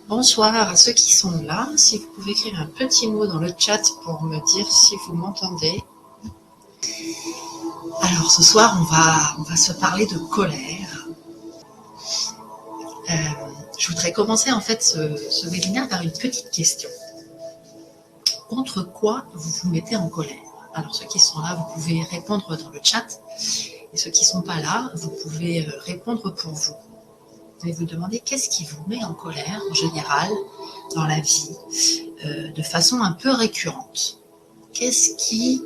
Bonsoir à ceux qui sont là. Si vous pouvez écrire un petit mot dans le chat pour me dire si vous m'entendez. Alors ce soir, on va se parler de colère. Euh, je voudrais commencer en fait ce webinaire par une petite question. Contre quoi vous vous mettez en colère? Alors ceux qui sont là, vous pouvez répondre dans le chat. Et ceux qui ne sont pas là, vous pouvez répondre pour vous. Je vais vous demander qu'est-ce qui vous met en colère en général dans la vie, de façon un peu récurrente. Qu'est-ce qui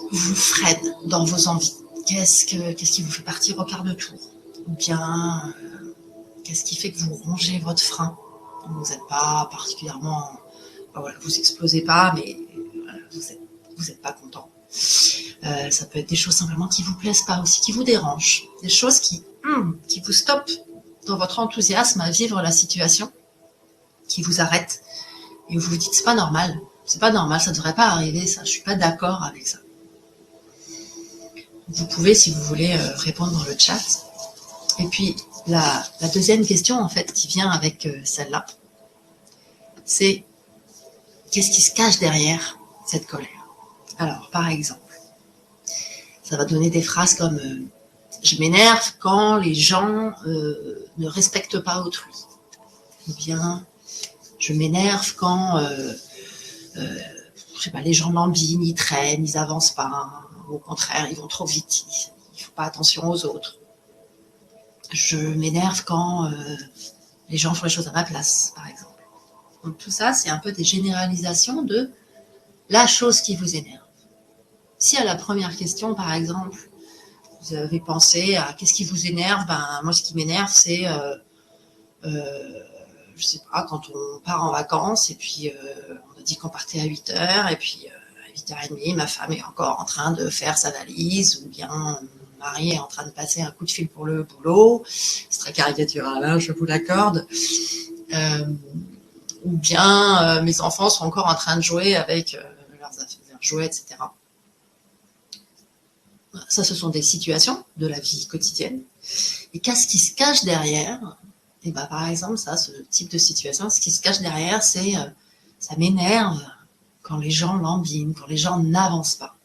vous freine dans vos envies? Qu'est-ce qui vous fait partir au quart de tour? Ou bien, qu'est-ce qui fait que vous rongez votre frein? Vous n'êtes pas particulièrement... voilà, vous explosez pas, mais voilà, vous êtes pas content. Ça peut être des choses simplement qui vous plaisent pas aussi, qui vous dérangent. Des choses qui vous stoppent dans votre enthousiasme à vivre la situation, qui vous arrêtent. Et vous vous dites, c'est pas normal, ça devrait pas arriver, ça, je suis pas d'accord avec ça. Vous pouvez, si vous voulez, répondre dans le chat. Et puis, la deuxième question, en fait, qui vient avec celle-là, c'est qu'est-ce qui se cache derrière cette colère? Alors, par exemple, ça va donner des phrases comme je m'énerve quand les gens ne respectent pas autrui. Ou bien, je m'énerve quand je sais pas, les gens lambinent, ils traînent, ils avancent pas. Au contraire, ils vont trop vite, ils ne font pas attention aux autres. Je m'énerve quand les gens font les choses à ma place, par exemple. Donc tout ça, c'est un peu des généralisations de la chose qui vous énerve. Si à la première question, par exemple, vous avez pensé à qu'est-ce qui vous énerve, moi, ce qui m'énerve, c'est, je sais pas, quand on part en vacances et puis on a dit qu'on partait à 8h et puis à 8h30, ma femme est encore en train de faire sa valise ou bien mon mari est en train de passer un coup de fil pour le boulot. C'est très caricatural, hein, je vous l'accorde. Ou bien mes enfants sont encore en train de jouer avec leurs jouets, etc. Ça, ce sont des situations de la vie quotidienne. Et qu'est-ce qui se cache derrière? Et par exemple, ça, ce type de situation, ce qui se cache derrière, c'est ça m'énerve quand les gens lambinent, quand les gens n'avancent pas.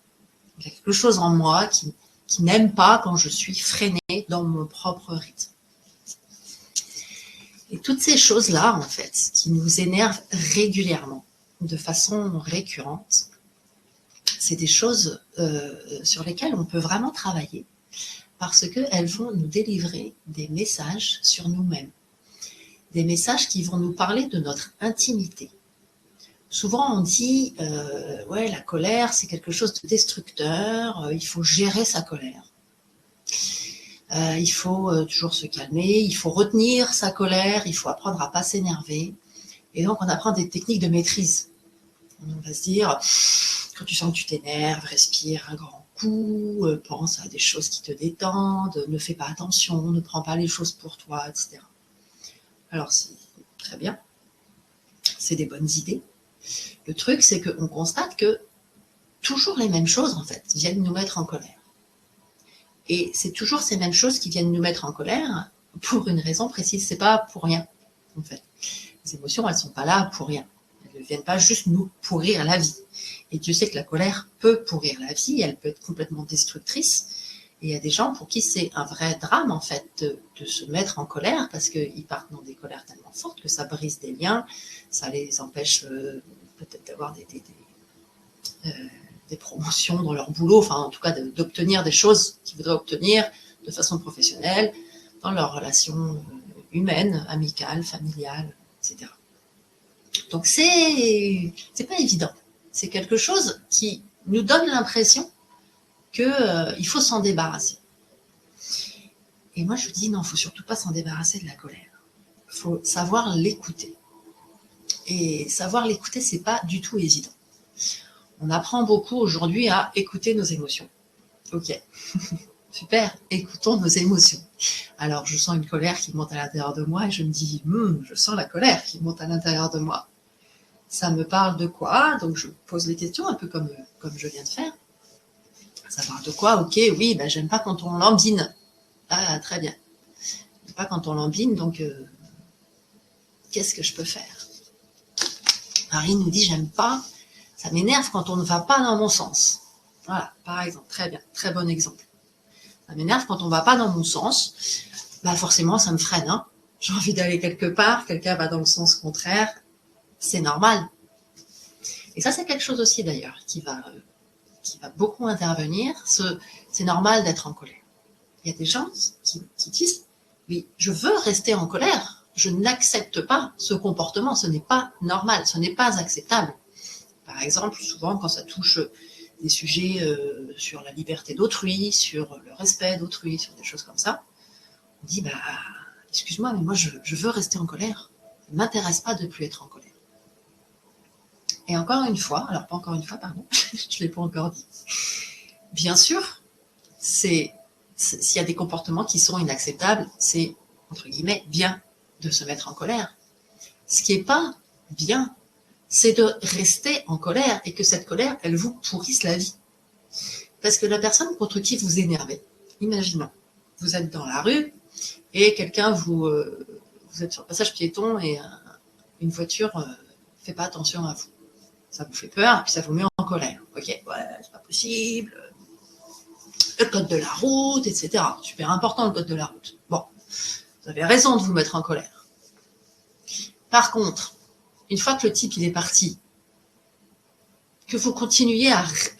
Il y a quelque chose en moi qui n'aime pas quand je suis freinée dans mon propre rythme. Et toutes ces choses-là, en fait, qui nous énervent régulièrement, de façon récurrente, c'est des choses sur lesquelles on peut vraiment travailler parce qu'elles vont nous délivrer des messages sur nous-mêmes, des messages qui vont nous parler de notre intimité. Souvent on dit ouais, la colère c'est quelque chose de destructeur, il faut gérer sa colère. Il faut toujours se calmer, il faut retenir sa colère, il faut apprendre à ne pas s'énerver. Et donc on apprend des techniques de maîtrise. On va se dire, quand tu sens que tu t'énerves, respire un grand coup, pense à des choses qui te détendent, ne fais pas attention, ne prends pas les choses pour toi, etc. Alors c'est très bien, c'est des bonnes idées. Le truc, c'est qu'on constate que toujours les mêmes choses, en fait, viennent nous mettre en colère. Et c'est toujours ces mêmes choses qui viennent nous mettre en colère pour une raison précise. C'est pas pour rien, en fait. Les émotions, elles sont pas là pour rien. Elles ne viennent pas juste nous pourrir la vie. Et Dieu sait que la colère peut pourrir la vie, elle peut être complètement destructrice. Et il y a des gens pour qui c'est un vrai drame, en fait, de se mettre en colère, parce qu'ils partent dans des colères tellement fortes que ça brise des liens, ça les empêche peut-être d'avoir des promotions dans leur boulot, enfin en tout cas d'obtenir des choses qu'ils voudraient obtenir de façon professionnelle, dans leurs relations humaines, amicales, familiales, etc. Donc c'est pas évident. C'est quelque chose qui nous donne l'impression qu'il faut s'en débarrasser. Et moi je vous dis non, il ne faut surtout pas s'en débarrasser de la colère. Il faut savoir l'écouter. Et savoir l'écouter, c'est pas du tout évident. On apprend beaucoup aujourd'hui à écouter nos émotions. Ok, super, écoutons nos émotions. Alors, je sens une colère qui monte à l'intérieur de moi et je me dis, je sens la colère qui monte à l'intérieur de moi. Ça me parle de quoi? Donc, je pose les questions un peu comme je viens de faire. Ça parle de quoi? Ok, oui, j'aime pas quand on lambine. Ah, très bien. pas quand on lambine, donc qu'est-ce que je peux faire? Marie nous dit, j'aime pas, ça m'énerve quand on ne va pas dans mon sens. Voilà, par exemple, très bien, très bon exemple. Ça m'énerve quand on ne va pas dans mon sens, bah forcément ça me freine. Hein. J'ai envie d'aller quelque part, quelqu'un va dans le sens contraire, c'est normal. Et ça c'est quelque chose aussi d'ailleurs qui va beaucoup intervenir, c'est normal d'être en colère. Il y a des gens qui disent, mais je veux rester en colère, je n'accepte pas ce comportement, ce n'est pas normal, ce n'est pas acceptable. Par exemple, souvent quand ça touche des sujets sur la liberté d'autrui, sur le respect d'autrui, sur des choses comme ça, on dit, bah, excuse-moi, mais moi je veux rester en colère, ça ne m'intéresse pas de plus être en colère. Et encore une fois, alors pas encore une fois, pardon, je ne l'ai pas encore dit, bien sûr, s'il y a des comportements qui sont inacceptables, c'est, entre guillemets, bien de se mettre en colère. Ce qui n'est pas bien, c'est de rester en colère et que cette colère, elle vous pourrisse la vie. Parce que la personne contre qui vous énervez, imaginons, vous êtes dans la rue et quelqu'un vous êtes sur le passage piéton et une voiture fait pas attention à vous. Ça vous fait peur, puis ça vous met en colère. Ok, ouais, c'est pas possible. Le code de la route, etc. Super important le code de la route. Bon, vous avez raison de vous mettre en colère. Par contre, une fois que le type il est parti, que vous continuez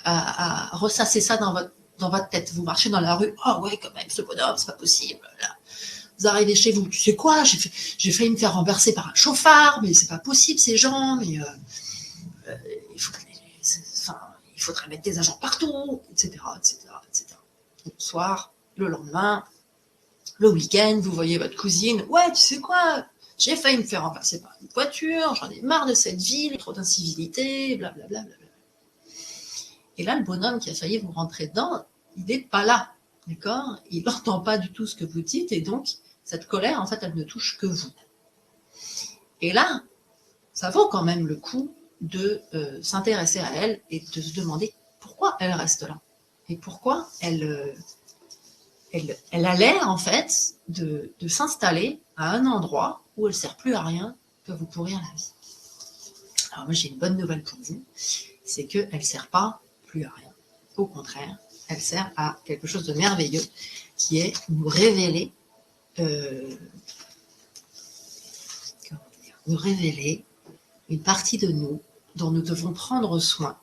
à ressasser ça dans votre tête, vous marchez dans la rue, oh ouais quand même, ce bonhomme, c'est pas possible. Là. Vous arrivez chez vous, tu sais quoi, j'ai failli me faire renverser par un chauffard, mais c'est pas possible ces gens, mais il faudrait mettre des agents partout, etc., etc., etc. Le soir, le lendemain, le week-end, vous voyez votre cousine, ouais, tu sais quoi, j'ai failli me faire renverser par une voiture, j'en ai marre de cette ville, trop d'incivilité, blablabla. Et là, le bonhomme qui a failli vous rentrer dedans, il n'est pas là, d'accord? Il n'entend pas du tout ce que vous dites, et donc, cette colère, en fait, elle ne touche que vous. Et là, ça vaut quand même le coup de s'intéresser à elle et de se demander pourquoi elle reste là. Et pourquoi elle a l'air, en fait, de s'installer à un endroit où elle ne sert plus à rien que vous pourrir la vie. Alors moi, j'ai une bonne nouvelle pour vous, c'est qu'elle ne sert pas plus à rien. Au contraire, elle sert à quelque chose de merveilleux qui est nous révéler, une partie de nous dont nous devons prendre soin.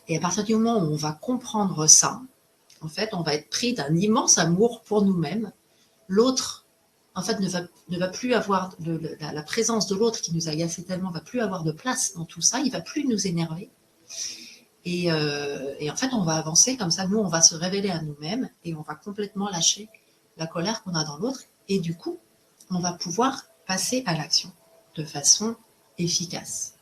Et à partir du moment où on va comprendre ça, en fait, on va être pris d'un immense amour pour nous-mêmes. L'autre, en fait, ne va plus avoir la présence de l'autre qui nous agaçait tellement, va plus avoir de place dans tout ça. Il va plus nous énerver. Et en fait, on va avancer comme ça. Nous, on va se révéler à nous-mêmes et on va complètement lâcher la colère qu'on a dans l'autre. Et du coup, on va pouvoir passer à l'action de façon efficace.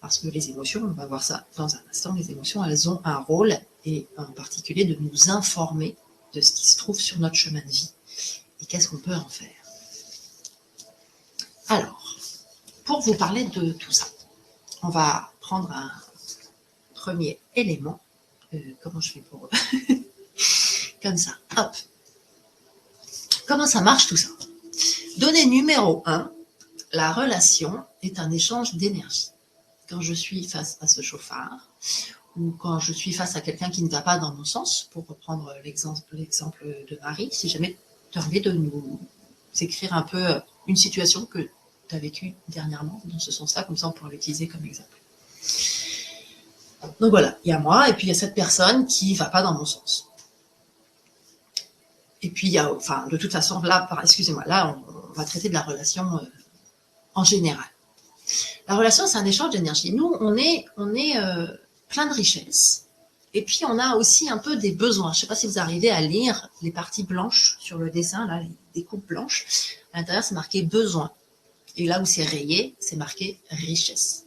Parce que les émotions, on va voir ça dans un instant, les émotions, elles ont un rôle, et en particulier de nous informer de ce qui se trouve sur notre chemin de vie et qu'est-ce qu'on peut en faire. Alors, pour vous parler de tout ça, on va prendre un premier élément. Comment je fais pour... Comme ça, hop. Comment ça marche tout ça? Donnée numéro 1, la relation est un échange d'énergie. Quand je suis face à ce chauffard, ou quand je suis face à quelqu'un qui ne va pas dans mon sens, pour reprendre l'exemple de Marie, si jamais tu as envie de nous écrire un peu une situation que tu as vécue dernièrement, dans ce sens-là, comme ça on pourra l'utiliser comme exemple. Donc voilà, il y a moi, et puis il y a cette personne qui ne va pas dans mon sens. Et puis il y a, enfin, de toute façon, là, excusez-moi, là, on va traiter de la relation en général. La relation, c'est un échange d'énergie. Nous, on est plein de richesses. Et puis, on a aussi un peu des besoins. Je ne sais pas si vous arrivez à lire les parties blanches sur le dessin, là, les coupes blanches. À l'intérieur, c'est marqué besoin. Et là où c'est rayé, c'est marqué richesse.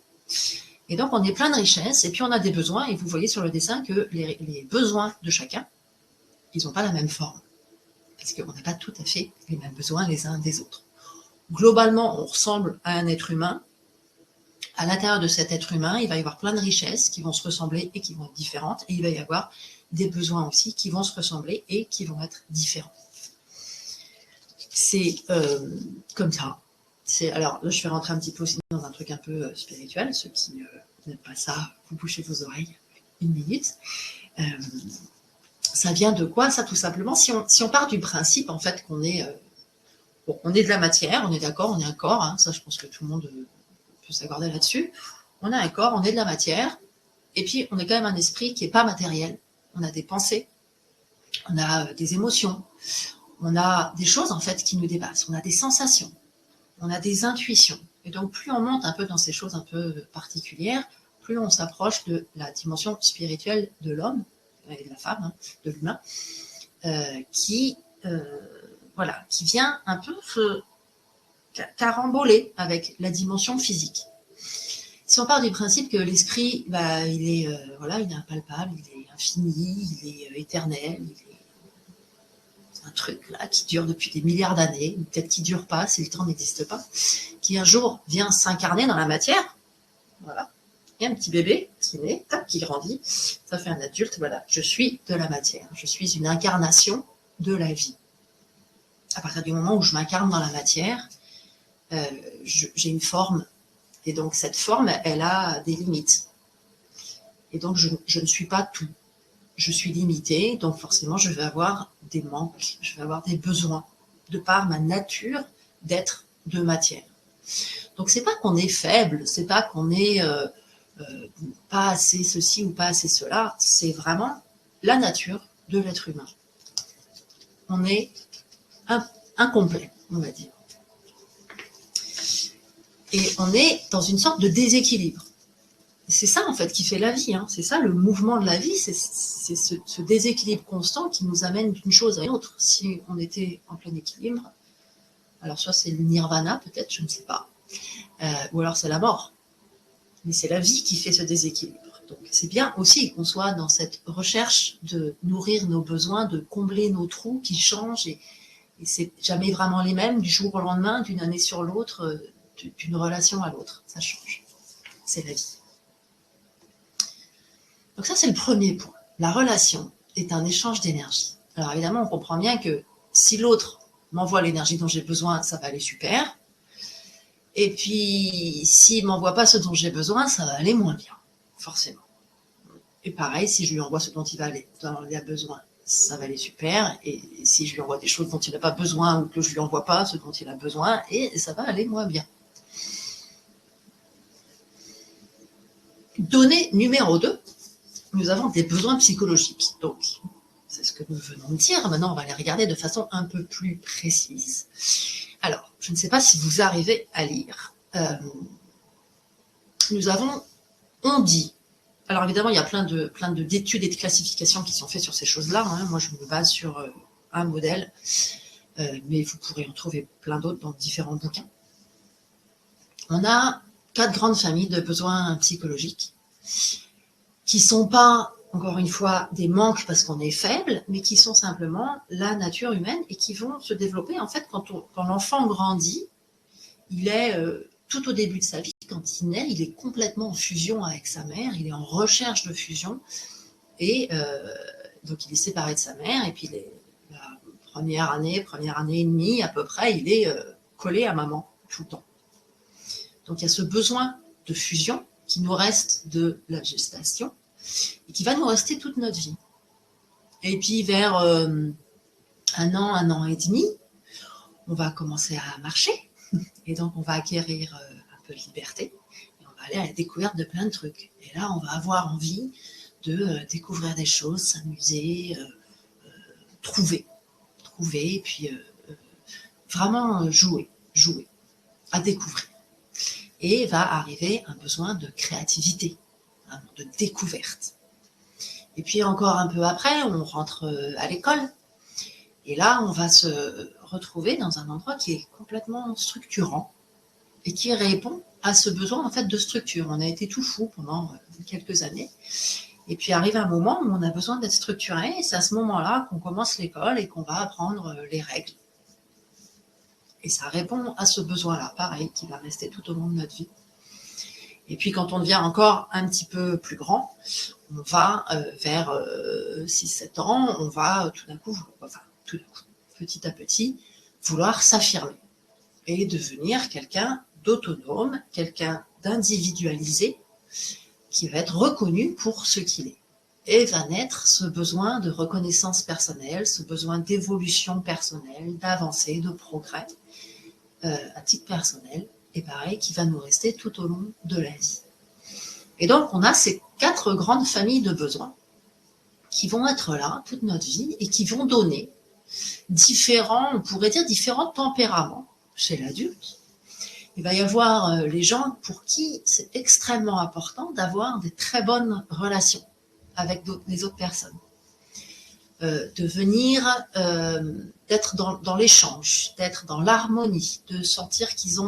Et donc, on est plein de richesses. Et puis, on a des besoins. Et vous voyez sur le dessin que les besoins de chacun, ils n'ont pas la même forme. Parce qu'on n'a pas tout à fait les mêmes besoins les uns des autres. Globalement, on ressemble à un être humain. À l'intérieur de cet être humain, il va y avoir plein de richesses qui vont se ressembler et qui vont être différentes. Et il va y avoir des besoins aussi qui vont se ressembler et qui vont être différents. C'est comme ça. Alors là, je vais rentrer un petit peu aussi dans un truc un peu spirituel. Ceux qui n'aiment pas ça, vous bouchez vos oreilles 1 minute. Ça vient de quoi, ça, tout simplement? Si on part du principe, en fait, qu'on est... bon, on est de la matière, on est d'accord, on est un corps, hein, ça, je pense que tout le monde peut s'accorder là-dessus. On a un corps, on est de la matière, et puis on est quand même un esprit qui n'est pas matériel. On a des pensées, on a des émotions, on a des choses, en fait, qui nous dépassent, on a des sensations, on a des intuitions. Et donc, plus on monte un peu dans ces choses un peu particulières, plus on s'approche de la dimension spirituelle de l'homme, et de la femme, hein, de l'humain, qui vient un peu se caramboler avec la dimension physique. Si on part du principe que l'esprit, il est impalpable, il est infini, il est éternel, c'est un truc là qui dure depuis des milliards d'années, ou peut-être qui ne dure pas si le temps n'existe pas, qui un jour vient s'incarner dans la matière, voilà. Il y a un petit bébé qui naît, qui grandit, ça fait un adulte, voilà, je suis de la matière, je suis une incarnation de la vie. À partir du moment où je m'incarne dans la matière, j'ai une forme, et donc cette forme, elle a des limites. Et donc je ne suis pas tout. Je suis limitée, donc forcément je vais avoir des manques, je vais avoir des besoins, de par ma nature d'être de matière. Donc c'est pas qu'on est faible, c'est pas qu'on est pas assez ceci ou pas assez cela, c'est vraiment la nature de l'être humain. On est incomplet, on va dire. Et on est dans une sorte de déséquilibre. C'est ça en fait qui fait la vie, hein. C'est ça le mouvement de la vie, c'est ce déséquilibre constant qui nous amène d'une chose à une autre. Si on était en plein équilibre, alors soit c'est le nirvana peut-être, je ne sais pas, ou alors c'est la mort. Mais c'est la vie qui fait ce déséquilibre. Donc c'est bien aussi qu'on soit dans cette recherche de nourrir nos besoins, de combler nos trous qui changent, et c'est jamais vraiment les mêmes du jour au lendemain, d'une année sur l'autre, d'une relation à l'autre. Ça change. C'est la vie. Donc ça, c'est le premier point. La relation est un échange d'énergie. Alors évidemment, on comprend bien que si l'autre m'envoie l'énergie dont j'ai besoin, ça va aller super. Et puis, s'il ne m'envoie pas ce dont j'ai besoin, ça va aller moins bien, forcément. Et pareil, si je lui envoie ce dont il a besoin, ça va aller super. Et si je lui envoie des choses dont il n'a pas besoin ou que je ne lui envoie pas ce dont il a besoin, et ça va aller moins bien. Donnée numéro 2, nous avons des besoins psychologiques. Donc, c'est ce que nous venons de dire. Maintenant, on va les regarder de façon un peu plus précise. Alors, je ne sais pas si vous arrivez à lire. Nous avons on dit. Alors évidemment, il y a plein d'études et de classifications qui sont faites sur ces choses-là, hein. Moi, je me base sur un modèle, mais vous pourrez en trouver plein d'autres dans différents bouquins. On a 4 grandes familles de besoins psychologiques qui ne sont pas, encore une fois, des manques parce qu'on est faible, mais qui sont simplement la nature humaine et qui vont se développer. En fait, quand l'enfant grandit, il est tout au début de sa vie, quand il naît, il est complètement en fusion avec sa mère, il est en recherche de fusion, et donc il est séparé de sa mère, et puis la première année et demie à peu près, il est collé à maman tout le temps. Donc il y a ce besoin de fusion qui nous reste de la gestation, et qui va nous rester toute notre vie. Et puis vers 1 an et demi, on va commencer à marcher, et donc on va acquérir un peu de liberté, et on va aller à la découverte de plein de trucs. Et là, on va avoir envie de découvrir des choses, s'amuser, trouver, et puis vraiment jouer, à découvrir. Et va arriver un besoin de créativité, de découverte. Et puis encore un peu après, on rentre à l'école, et là, on va se retrouver dans un endroit qui est complètement structurant et qui répond à ce besoin en fait de structure. On a été tout fou pendant quelques années, et puis arrive un moment où on a besoin d'être structuré, et c'est à ce moment-là qu'on commence l'école et qu'on va apprendre les règles. Et ça répond à ce besoin-là, pareil, qui va rester tout au long de notre vie. Et puis quand on devient encore un petit peu plus grand, on va vers 6-7 ans, on va tout d'un coup, petit à petit, vouloir s'affirmer et devenir quelqu'un d'autonome, quelqu'un d'individualisé, qui va être reconnu pour ce qu'il est. Et va naître ce besoin de reconnaissance personnelle, ce besoin d'évolution personnelle, d'avancée, de progrès à titre personnel, et pareil, qui va nous rester tout au long de la vie. Et donc, on a ces 4 grandes familles de besoins qui vont être là toute notre vie et qui vont donner différents, on pourrait dire différents tempéraments chez l'adulte. Il va y avoir les gens pour qui c'est extrêmement important d'avoir des très bonnes relations avec les autres personnes. De venir, d'être dans l'échange, d'être dans l'harmonie, de sentir qu'ils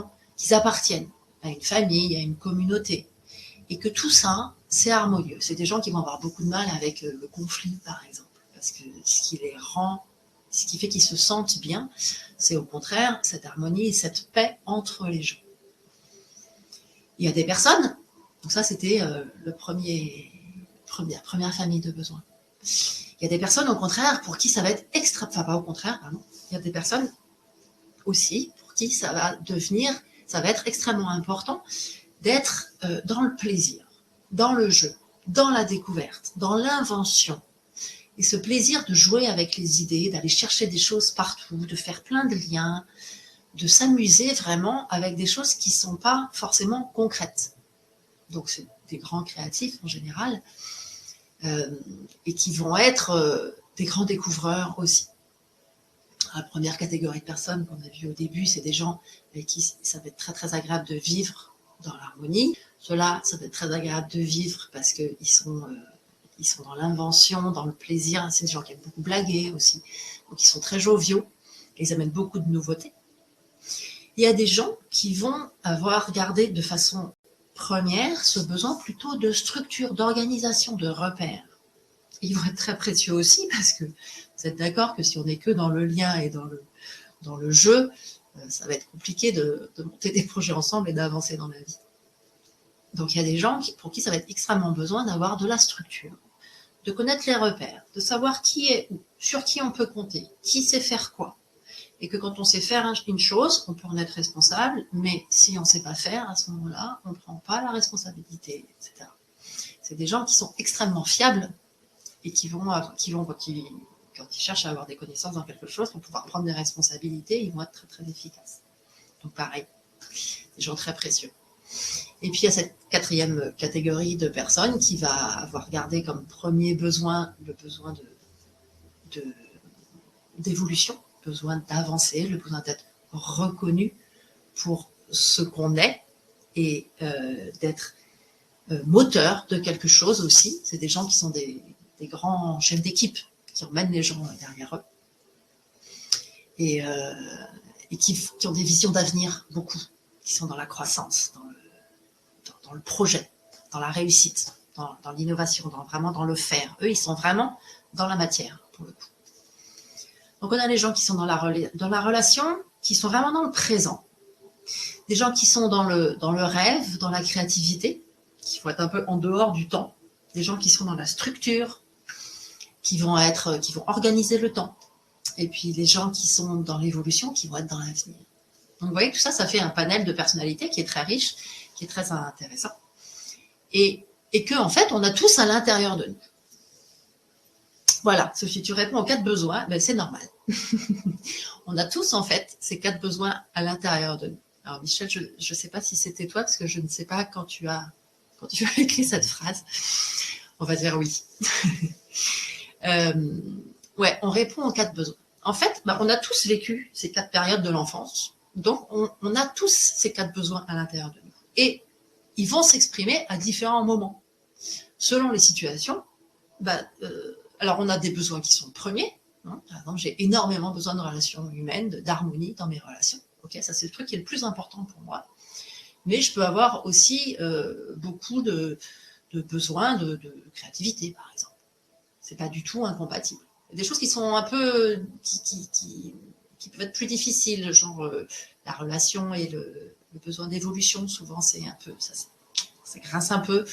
appartiennent à une famille, à une communauté, et que tout ça, c'est harmonieux. C'est des gens qui vont avoir beaucoup de mal avec le conflit, par exemple, parce que ce qui fait qu'ils se sentent bien, c'est au contraire cette harmonie et cette paix entre les gens. Il y a des personnes, donc ça c'était première famille de besoins. Il y a des personnes au contraire pour qui ça va être pas au contraire, pardon. Il y a des personnes aussi pour qui ça va être extrêmement important d'être dans le plaisir, dans le jeu, dans la découverte, dans l'invention. Et ce plaisir de jouer avec les idées, d'aller chercher des choses partout, de faire plein de liens, de s'amuser vraiment avec des choses qui ne sont pas forcément concrètes. Donc c'est des grands créatifs en général, et qui vont être des grands découvreurs aussi. La première catégorie de personnes qu'on a vue au début, c'est des gens avec qui ça va être très très agréable de vivre dans l'harmonie. Ceux-là, ça va être très agréable de vivre parce qu'ils sont dans l'invention, dans le plaisir. C'est des gens qui aiment beaucoup blaguer aussi. Donc ils sont très joviaux et ils amènent beaucoup de nouveautés. Il y a des gens qui vont avoir gardé de façon première ce besoin plutôt de structure, d'organisation, de repères. Ils vont être très précieux aussi parce que vous êtes d'accord que si on n'est que dans le lien et dans le jeu, ça va être compliqué de monter des projets ensemble et d'avancer dans la vie. Donc il y a des gens pour qui ça va être extrêmement besoin d'avoir de la structure, de connaître les repères, de savoir qui est où, sur qui on peut compter, qui sait faire quoi. Et que quand on sait faire une chose, on peut en être responsable, mais si on ne sait pas faire, à ce moment-là, on ne prend pas la responsabilité, etc. C'est des gens qui sont extrêmement fiables et quand ils cherchent à avoir des connaissances dans quelque chose, pour pouvoir prendre des responsabilités, ils vont être très, très efficaces. Donc pareil, des gens très précieux. Et puis il y a cette 4e catégorie de personnes qui va avoir gardé comme premier besoin le besoin d'évolution, le besoin d'avancer, le besoin d'être reconnu pour ce qu'on est et d'être moteur de quelque chose aussi. C'est des gens qui sont des grands chefs d'équipe qui emmènent les gens derrière eux et qui ont des visions d'avenir, beaucoup, qui sont dans la croissance, dans le projet, dans la réussite, dans l'innovation, vraiment dans le faire. Eux, ils sont vraiment dans la matière, pour le coup. Donc on a les gens qui sont dans la relation, qui sont vraiment dans le présent. Des gens qui sont dans le rêve, dans la créativité, qui vont être un peu en dehors du temps. Des gens qui sont dans la structure, qui vont organiser le temps. Et puis les gens qui sont dans l'évolution, qui vont être dans l'avenir. Donc vous voyez, tout ça, ça fait un panel de personnalités qui est très riche, qui est très intéressant. Et que, en fait, on a tous à l'intérieur de nous. Voilà, Sophie, tu réponds aux 4 besoins, ben c'est normal. On a tous, en fait, ces 4 besoins à l'intérieur de nous. Alors, Michel, je ne sais pas si c'était toi, parce que je ne sais pas quand tu as écrit cette phrase. On va dire oui. Ouais, on répond aux 4 besoins. En fait, on a tous vécu ces 4 périodes de l'enfance. Donc, on a tous ces 4 besoins à l'intérieur de nous. Et ils vont s'exprimer à différents moments. Selon les situations, alors on a des besoins qui sont premiers. Hein. Par exemple, j'ai énormément besoin de relations humaines, d'harmonie dans mes relations. Okay, ça, c'est le truc qui est le plus important pour moi. Mais je peux avoir aussi beaucoup de besoins de créativité, par exemple. C'est pas du tout incompatible. Il y a des choses qui sont un peu qui peuvent être plus difficiles, genre la relation et le besoin d'évolution. Souvent, c'est un peu ça grince un peu.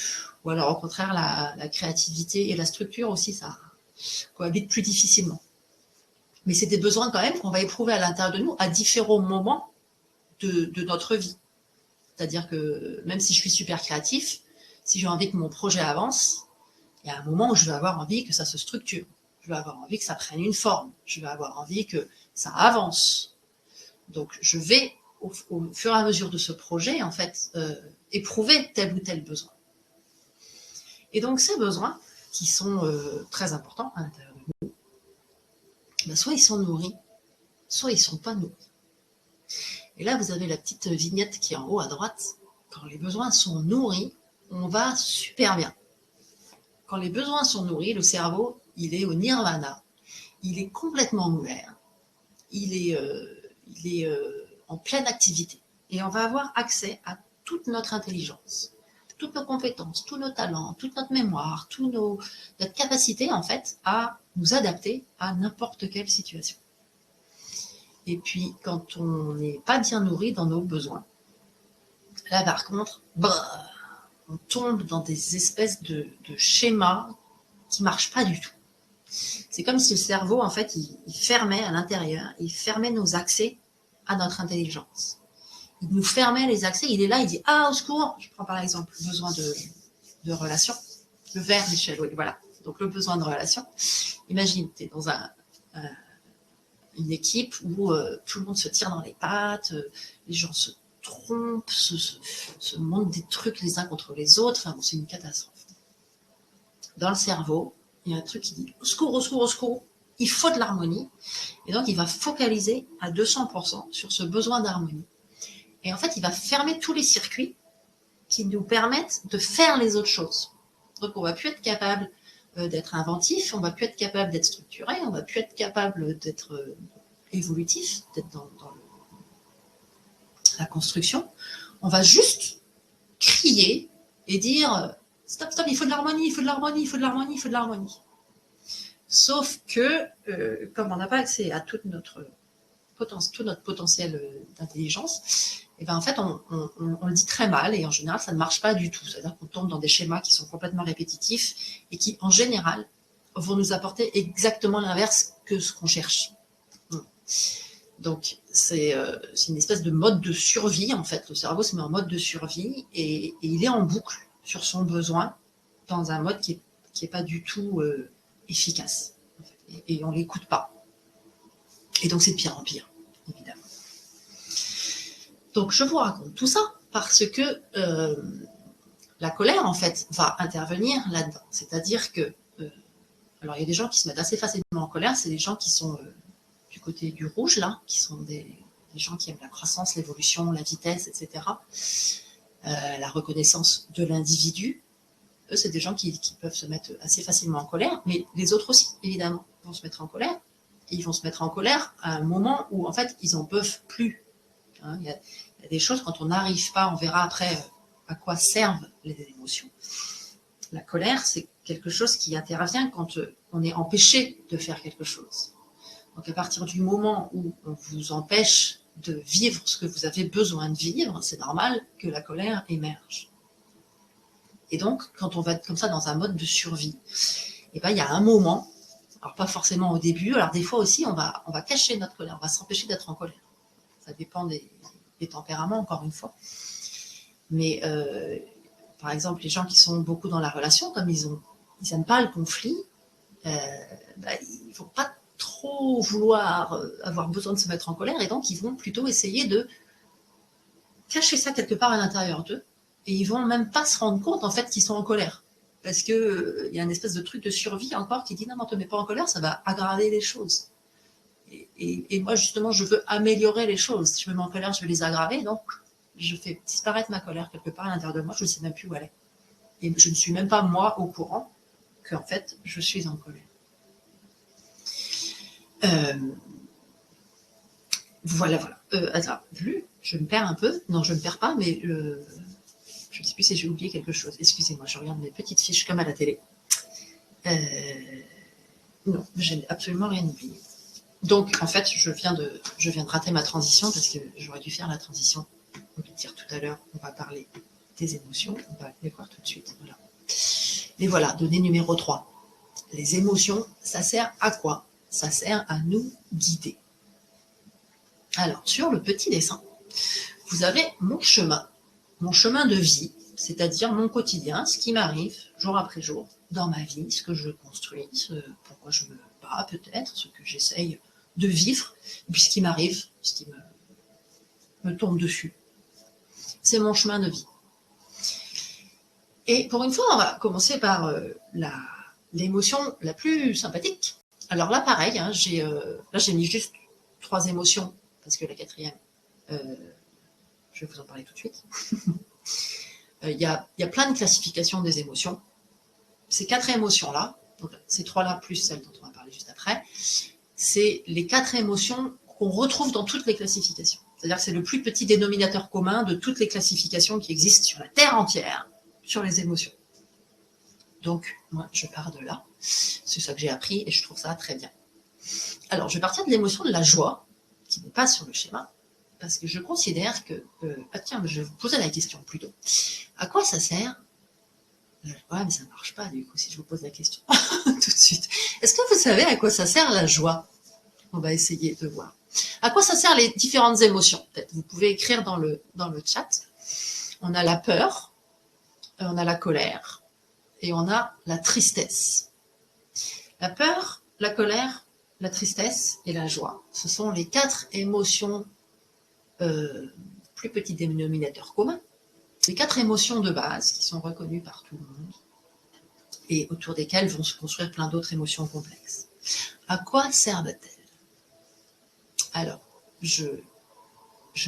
Ou alors, au contraire, la créativité et la structure aussi, ça cohabite plus difficilement. Mais c'est des besoins quand même qu'on va éprouver à l'intérieur de nous à différents moments de notre vie. C'est-à-dire que même si je suis super créatif, si j'ai envie que mon projet avance, il y a un moment où je vais avoir envie que ça se structure. Je vais avoir envie que ça prenne une forme. Je vais avoir envie que ça avance. Donc, je vais, au fur et à mesure de ce projet, en fait, éprouver tel ou tel besoin. Et donc, ces besoins, qui sont très importants à l'intérieur de nous, ben, soit ils sont nourris, soit ils ne sont pas nourris. Et là, vous avez la petite vignette qui est en haut à droite. Quand les besoins sont nourris, on va super bien. Quand les besoins sont nourris, le cerveau, il est au nirvana. Il est complètement ouvert. Il est en pleine activité. Et on va avoir accès à toute notre intelligence, toutes nos compétences, tous nos talents, toute notre mémoire, notre capacité, en fait, à nous adapter à n'importe quelle situation. Et puis, quand on n'est pas bien nourri dans nos besoins, là, par contre, on tombe dans des espèces de schémas qui ne marchent pas du tout. C'est comme si le cerveau, en fait, il fermait à l'intérieur, il fermait nos accès à notre intelligence. Il nous fermait les accès, il est là, il dit « Ah, au secours !» Je prends par exemple le besoin de relation, le vert, Michel, oui, voilà. Donc, le besoin de relation. Imagine, tu es dans une équipe où tout le monde se tire dans les pattes, les gens se trompent, se montrent des trucs les uns contre les autres. Enfin, bon, c'est une catastrophe. Dans le cerveau, il y a un truc qui dit « Au secours, au secours, au secours !» Il faut de l'harmonie. Et donc, il va focaliser à 200% sur ce besoin d'harmonie. Et en fait, il va fermer tous les circuits qui nous permettent de faire les autres choses. Donc, on ne va plus être capable d'être inventif, on ne va plus être capable d'être structuré, on ne va plus être capable d'être évolutif, d'être dans la construction. On va juste crier et dire « Stop, stop, il faut de l'harmonie, il faut de l'harmonie, il faut de l'harmonie, il faut de l'harmonie ». Sauf que, comme on n'a pas accès à tout notre potentiel d'intelligence, et ben en fait, on le dit très mal et en général, ça ne marche pas du tout. C'est-à-dire qu'on tombe dans des schémas qui sont complètement répétitifs et qui, en général, vont nous apporter exactement l'inverse que ce qu'on cherche. Donc, c'est une espèce de mode de survie, en fait. Le cerveau se met en mode de survie et il est en boucle sur son besoin dans un mode qui est pas du tout efficace. En fait, et on ne l'écoute pas. Et donc, c'est de pire en pire, évidemment. Donc, je vous raconte tout ça parce que la colère, en fait, va intervenir là-dedans. C'est-à-dire que, alors, il y a des gens qui se mettent assez facilement en colère, c'est des gens qui sont du côté du rouge, là, qui sont des gens qui aiment la croissance, l'évolution, la vitesse, etc. La reconnaissance de l'individu. Eux, c'est des gens qui peuvent se mettre assez facilement en colère, mais les autres aussi, évidemment, vont se mettre en colère. Et ils vont se mettre en colère à un moment où, en fait, ils n'en peuvent plus. Hein, il y a des choses, quand on n'arrive pas, on verra après à quoi servent les émotions. La colère, c'est quelque chose qui intervient quand on est empêché de faire quelque chose. Donc à partir du moment où on vous empêche de vivre ce que vous avez besoin de vivre, c'est normal que la colère émerge. Et donc, quand on va être comme ça dans un mode de survie, et ben, il y a un moment, alors pas forcément au début, alors des fois aussi, on va cacher notre colère, on va s'empêcher d'être en colère. Ça dépend des tempéraments, encore une fois. Mais par exemple, les gens qui sont beaucoup dans la relation, comme ils n'aiment pas le conflit, il ne faut pas trop vouloir avoir besoin de se mettre en colère, et donc ils vont plutôt essayer de cacher ça quelque part à l'intérieur d'eux, et ils vont même pas se rendre compte en fait qu'ils sont en colère, parce que y a une espèce de truc de survie encore qui dit non, ne te mets pas en colère, ça va aggraver les choses. Et moi justement, je veux améliorer les choses. Si je me mets en colère, je vais les aggraver, donc je fais disparaître ma colère quelque part à l'intérieur de moi, je ne sais même plus où elle est. Et je ne suis même pas moi au courant qu'en fait je suis en colère. Voilà. Attends, je me perds un peu. Non, je ne me perds pas, mais je ne sais plus si j'ai oublié quelque chose. Excusez-moi, je regarde mes petites fiches comme à la télé. Non, je n'ai absolument rien oublié. Donc, en fait, je viens de rater ma transition parce que j'aurais dû faire la transition. On va le dire tout à l'heure, on va parler des émotions. On va les voir tout de suite. Voilà. Et voilà, donnée numéro 3. Les émotions, ça sert à quoi? ça sert à nous guider. Alors, sur le petit dessin, vous avez mon chemin de vie, c'est-à-dire mon quotidien, ce qui m'arrive jour après jour dans ma vie, ce que je construis, pourquoi je me bats peut-être, ce que j'essaye de vivre, et puis ce qui m'arrive, ce qui me tombe dessus. C'est mon chemin de vie. Et pour une fois, on va commencer par l'émotion la plus sympathique. Alors là, pareil, hein, j'ai mis juste 3 émotions, parce que la 4e, je vais vous en parler tout de suite. Il y a plein de classifications des émotions. Ces 4 émotions-là, donc ces 3-là plus celles dont on va parler juste après, c'est les 4 émotions qu'on retrouve dans toutes les classifications. C'est-à-dire que c'est le plus petit dénominateur commun de toutes les classifications qui existent sur la Terre entière, sur les émotions. Donc, moi, je pars de là. C'est ça que j'ai appris et je trouve ça très bien. Alors, je vais partir de l'émotion de la joie, qui n'est pas sur le schéma, parce que je considère que... tiens, je vais vous poser la question plutôt. À quoi ça sert? Ouais, mais ça ne marche pas du coup si je vous pose la question tout de suite. Est-ce que vous savez à quoi ça sert la joie? On va essayer de voir. À quoi ça sert les différentes émotions? Peut-être vous pouvez écrire dans le chat. On a la peur, on a la colère et on a la tristesse. La peur, la colère, la tristesse et la joie. Ce sont les 4 émotions plus petits dénominateurs communs. Les 4 émotions de base qui sont reconnues par tout le monde et autour desquelles vont se construire plein d'autres émotions complexes. À quoi servent-elles? Alors, je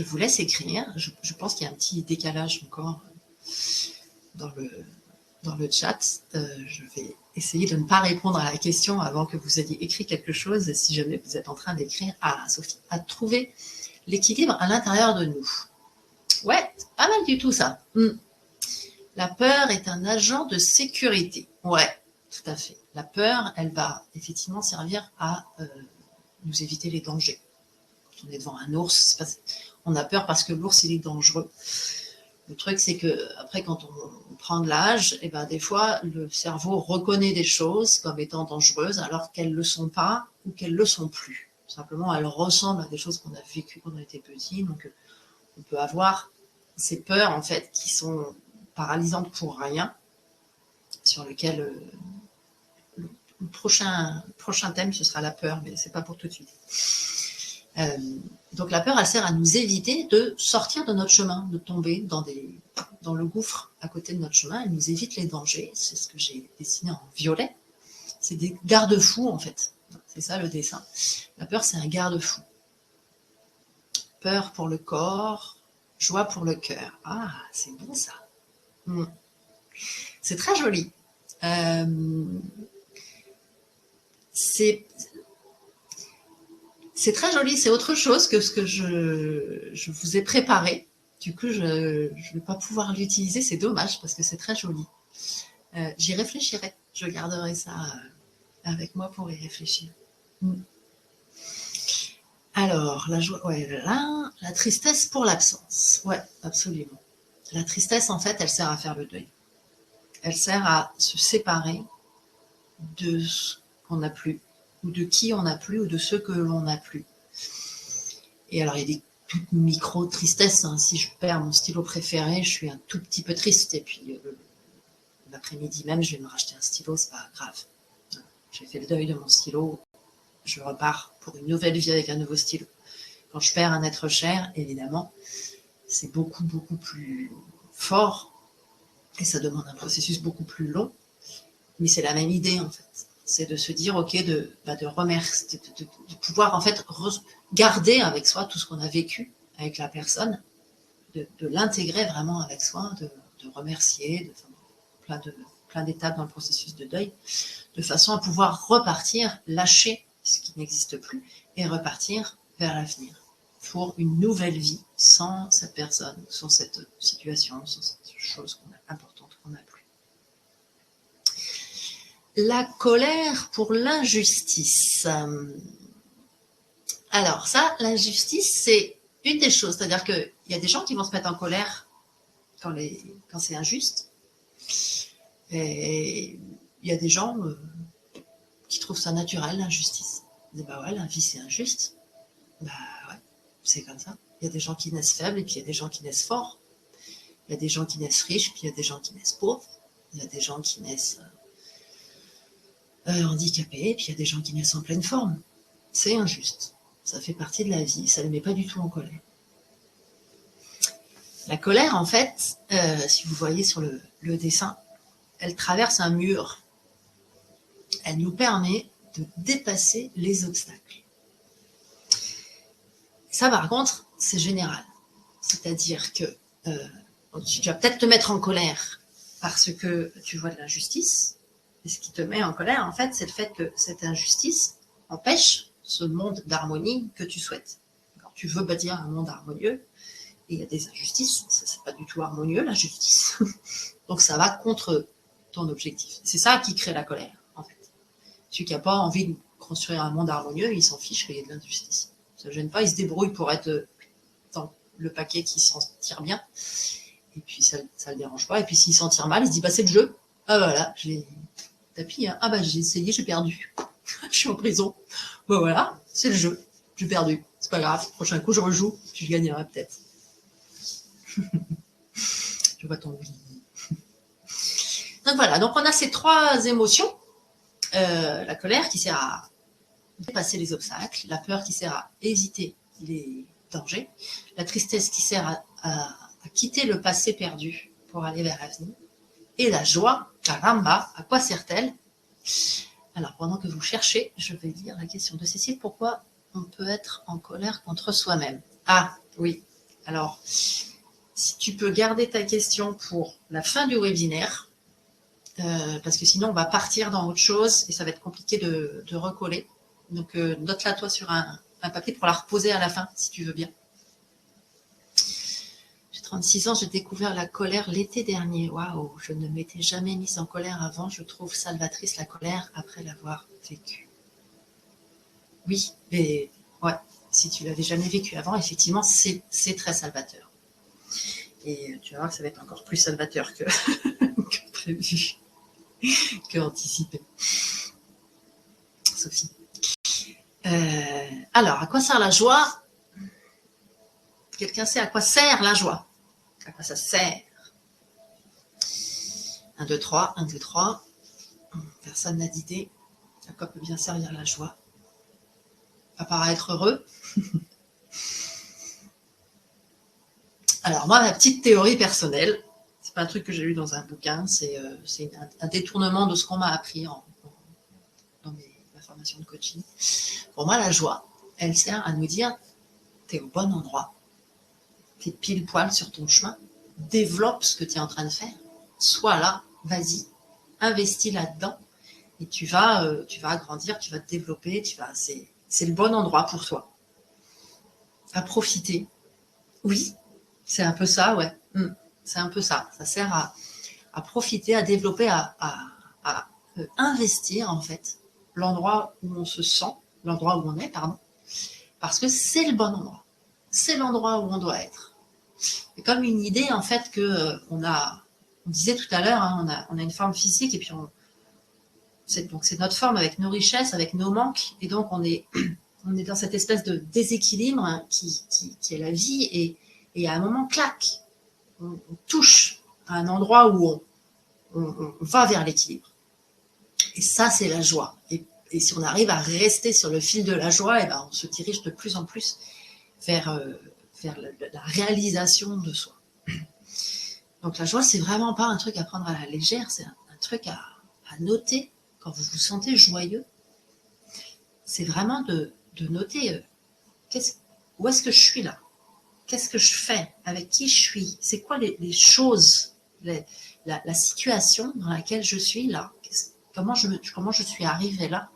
vous laisse écrire. Je pense qu'il y a un petit décalage encore dans le chat. Je vais essayer de ne pas répondre à la question avant que vous ayez écrit quelque chose. Si jamais vous êtes en train d'écrire, Sophie, à trouver l'équilibre à l'intérieur de nous. Ouais, c'est pas mal du tout ça. La peur est un agent de sécurité. Ouais, tout à fait. La peur, elle va effectivement servir à nous éviter les dangers. Quand on est devant un ours, on a peur parce que l'ours, il est dangereux. Le truc, c'est que après, quand on prend de l'âge, et ben, des fois, le cerveau reconnaît des choses comme étant dangereuses alors qu'elles ne le sont pas ou qu'elles ne le sont plus. Simplement, elles ressemblent à des choses qu'on a vécues quand on était petit. Donc, on peut avoir ces peurs, en fait, qui sont paralysantes pour rien, sur lequel le prochain thème, ce sera la peur, mais ce n'est pas pour tout de suite. Donc la peur, elle sert à nous éviter de sortir de notre chemin, de tomber dans le gouffre à côté de notre chemin. Elle nous évite les dangers. C'est ce que j'ai dessiné en violet. C'est des garde-fous, en fait. C'est ça le dessin. La peur, c'est un garde-fou. Peur pour le corps, joie pour le cœur. Ah, c'est bon ça. C'est très joli. C'est très joli, c'est autre chose que ce que je vous ai préparé. Du coup, je ne vais pas pouvoir l'utiliser, c'est dommage parce que c'est très joli. J'y réfléchirai, je garderai ça avec moi pour y réfléchir. Alors, la joie, ouais, là, la tristesse pour l'absence. Ouais, absolument. La tristesse, en fait, elle sert à faire le deuil. Elle sert à se séparer de ce qu'on n'a plus, ou de qui on n'a plus, ou de ceux que l'on n'a plus. Et alors, il y a des toutes micro-tristesses. Hein. Si je perds mon stylo préféré, je suis un tout petit peu triste. Et puis, l'après-midi même, je vais me racheter un stylo, c'est pas grave. J'ai fait le deuil de mon stylo. Je repars pour une nouvelle vie avec un nouveau stylo. Quand je perds un être cher, évidemment, c'est beaucoup, beaucoup plus fort. Et ça demande un processus beaucoup plus long. Mais c'est la même idée, en fait. C'est de se dire, OK, de remercier, de pouvoir, en fait, garder avec soi tout ce qu'on a vécu avec la personne, de l'intégrer vraiment avec soi, de remercier, plein d'étapes dans le processus de deuil, de façon à pouvoir repartir, lâcher ce qui n'existe plus et repartir vers l'avenir pour une nouvelle vie sans cette personne, sans cette situation, sans cette chose importante qu'on n'a plus. La colère pour l'injustice. Alors ça, l'injustice, c'est une des choses. C'est-à-dire qu'il y a des gens qui vont se mettre en colère quand c'est injuste. Et il y a des gens qui trouvent ça naturel, l'injustice. On dit, bah ouais, la vie c'est injuste. Bah ouais, c'est comme ça. Il y a des gens qui naissent faibles et puis il y a des gens qui naissent forts. Il y a des gens qui naissent riches, puis il y a des gens qui naissent pauvres. Il y a des gens qui naissent handicapés, puis il y a des gens qui naissent en pleine forme. C'est injuste. Ça fait partie de la vie. Ça ne met pas du tout en colère. La colère, en fait, si vous voyez sur le dessin, elle traverse un mur. Elle nous permet de dépasser les obstacles. Ça, par contre, c'est général. C'est-à-dire que tu vas peut-être te mettre en colère parce que tu vois de l'injustice. Et ce qui te met en colère, en fait, c'est le fait que cette injustice empêche ce monde d'harmonie que tu souhaites. Alors, tu veux bâtir un monde harmonieux, et il y a des injustices, c'est pas du tout harmonieux, la justice. Donc ça va contre ton objectif. C'est ça qui crée la colère, en fait. Celui qui n'a pas envie de construire un monde harmonieux, il s'en fiche qu'il y ait de l'injustice. Ça ne gêne pas, il se débrouille pour être dans le paquet qui s'en tire bien. Et puis ça ne le dérange pas. Et puis s'il s'en tire mal, il se dit, bah c'est le jeu. Ah voilà, j'ai tapis, hein. Ah bah j'ai essayé, j'ai perdu. Je suis en prison. Bah voilà, c'est le jeu. J'ai perdu. C'est pas grave. Prochain coup, je rejoue. Puis je gagnerai peut-être. Je vois ton oui. Donc voilà, donc on a ces trois émotions. La colère qui sert à dépasser les obstacles, la peur qui sert à éviter les dangers, la tristesse qui sert à quitter le passé perdu pour aller vers l'avenir, et la joie, caramba, à quoi sert-elle? Alors pendant que vous cherchez, je vais lire la question de Cécile, pourquoi on peut être en colère contre soi-même? Ah oui, alors si tu peux garder ta question pour la fin du webinaire, parce que sinon on va partir dans autre chose et ça va être compliqué de recoller. Donc note-la toi sur un papier pour la reposer à la fin, si tu veux bien. J'ai 36 ans, j'ai découvert la colère l'été dernier. Waouh, je ne m'étais jamais mise en colère avant. Je trouve salvatrice la colère après l'avoir vécue. Oui, mais ouais, si tu l'avais jamais vécu avant, effectivement, c'est très salvateur. Et tu vas voir que ça va être encore plus salvateur que, que prévu, que anticipé. Sophie. Alors, à quoi sert la joie? Quelqu'un sait à quoi sert la joie? À quoi ça sert? 1, 2, 3, 1, 2, 3. Personne n'a d'idée. À quoi peut bien servir la joie? À part être heureux. Alors moi, ma petite théorie personnelle, c'est pas un truc que j'ai lu dans un bouquin, c'est un détournement de ce qu'on m'a appris dans ma formation de coaching. Pour moi, la joie, elle sert à nous dire, t'es au bon endroit, t'es pile poil sur ton chemin, développe ce que tu es en train de faire, sois là, vas-y, investis là-dedans, et tu vas agrandir, tu vas te développer, c'est le bon endroit pour toi. À profiter. Oui, c'est un peu ça, ouais. C'est un peu ça. Ça sert à profiter, à développer, à investir, en fait, l'endroit où on se sent, l'endroit où on est, pardon, parce que c'est le bon endroit. C'est l'endroit où on doit être. C'est comme une idée, en fait, que on disait tout à l'heure, hein, on a une forme physique et puis c'est notre forme avec nos richesses, avec nos manques, et donc on est dans cette espèce de déséquilibre, hein, qui est la vie, et à un moment, clac, on touche à un endroit où on va vers l'équilibre. Et ça, c'est la joie. Et si on arrive à rester sur le fil de la joie, et ben, on se dirige de plus en plus vers la réalisation de soi. Donc la joie, c'est vraiment pas un truc à prendre à la légère, c'est un truc à noter quand vous vous sentez joyeux. C'est vraiment de noter où est-ce que je suis là, qu'est-ce que je fais, avec qui je suis, c'est quoi les choses, la situation dans laquelle je suis là, comment je suis arrivée là,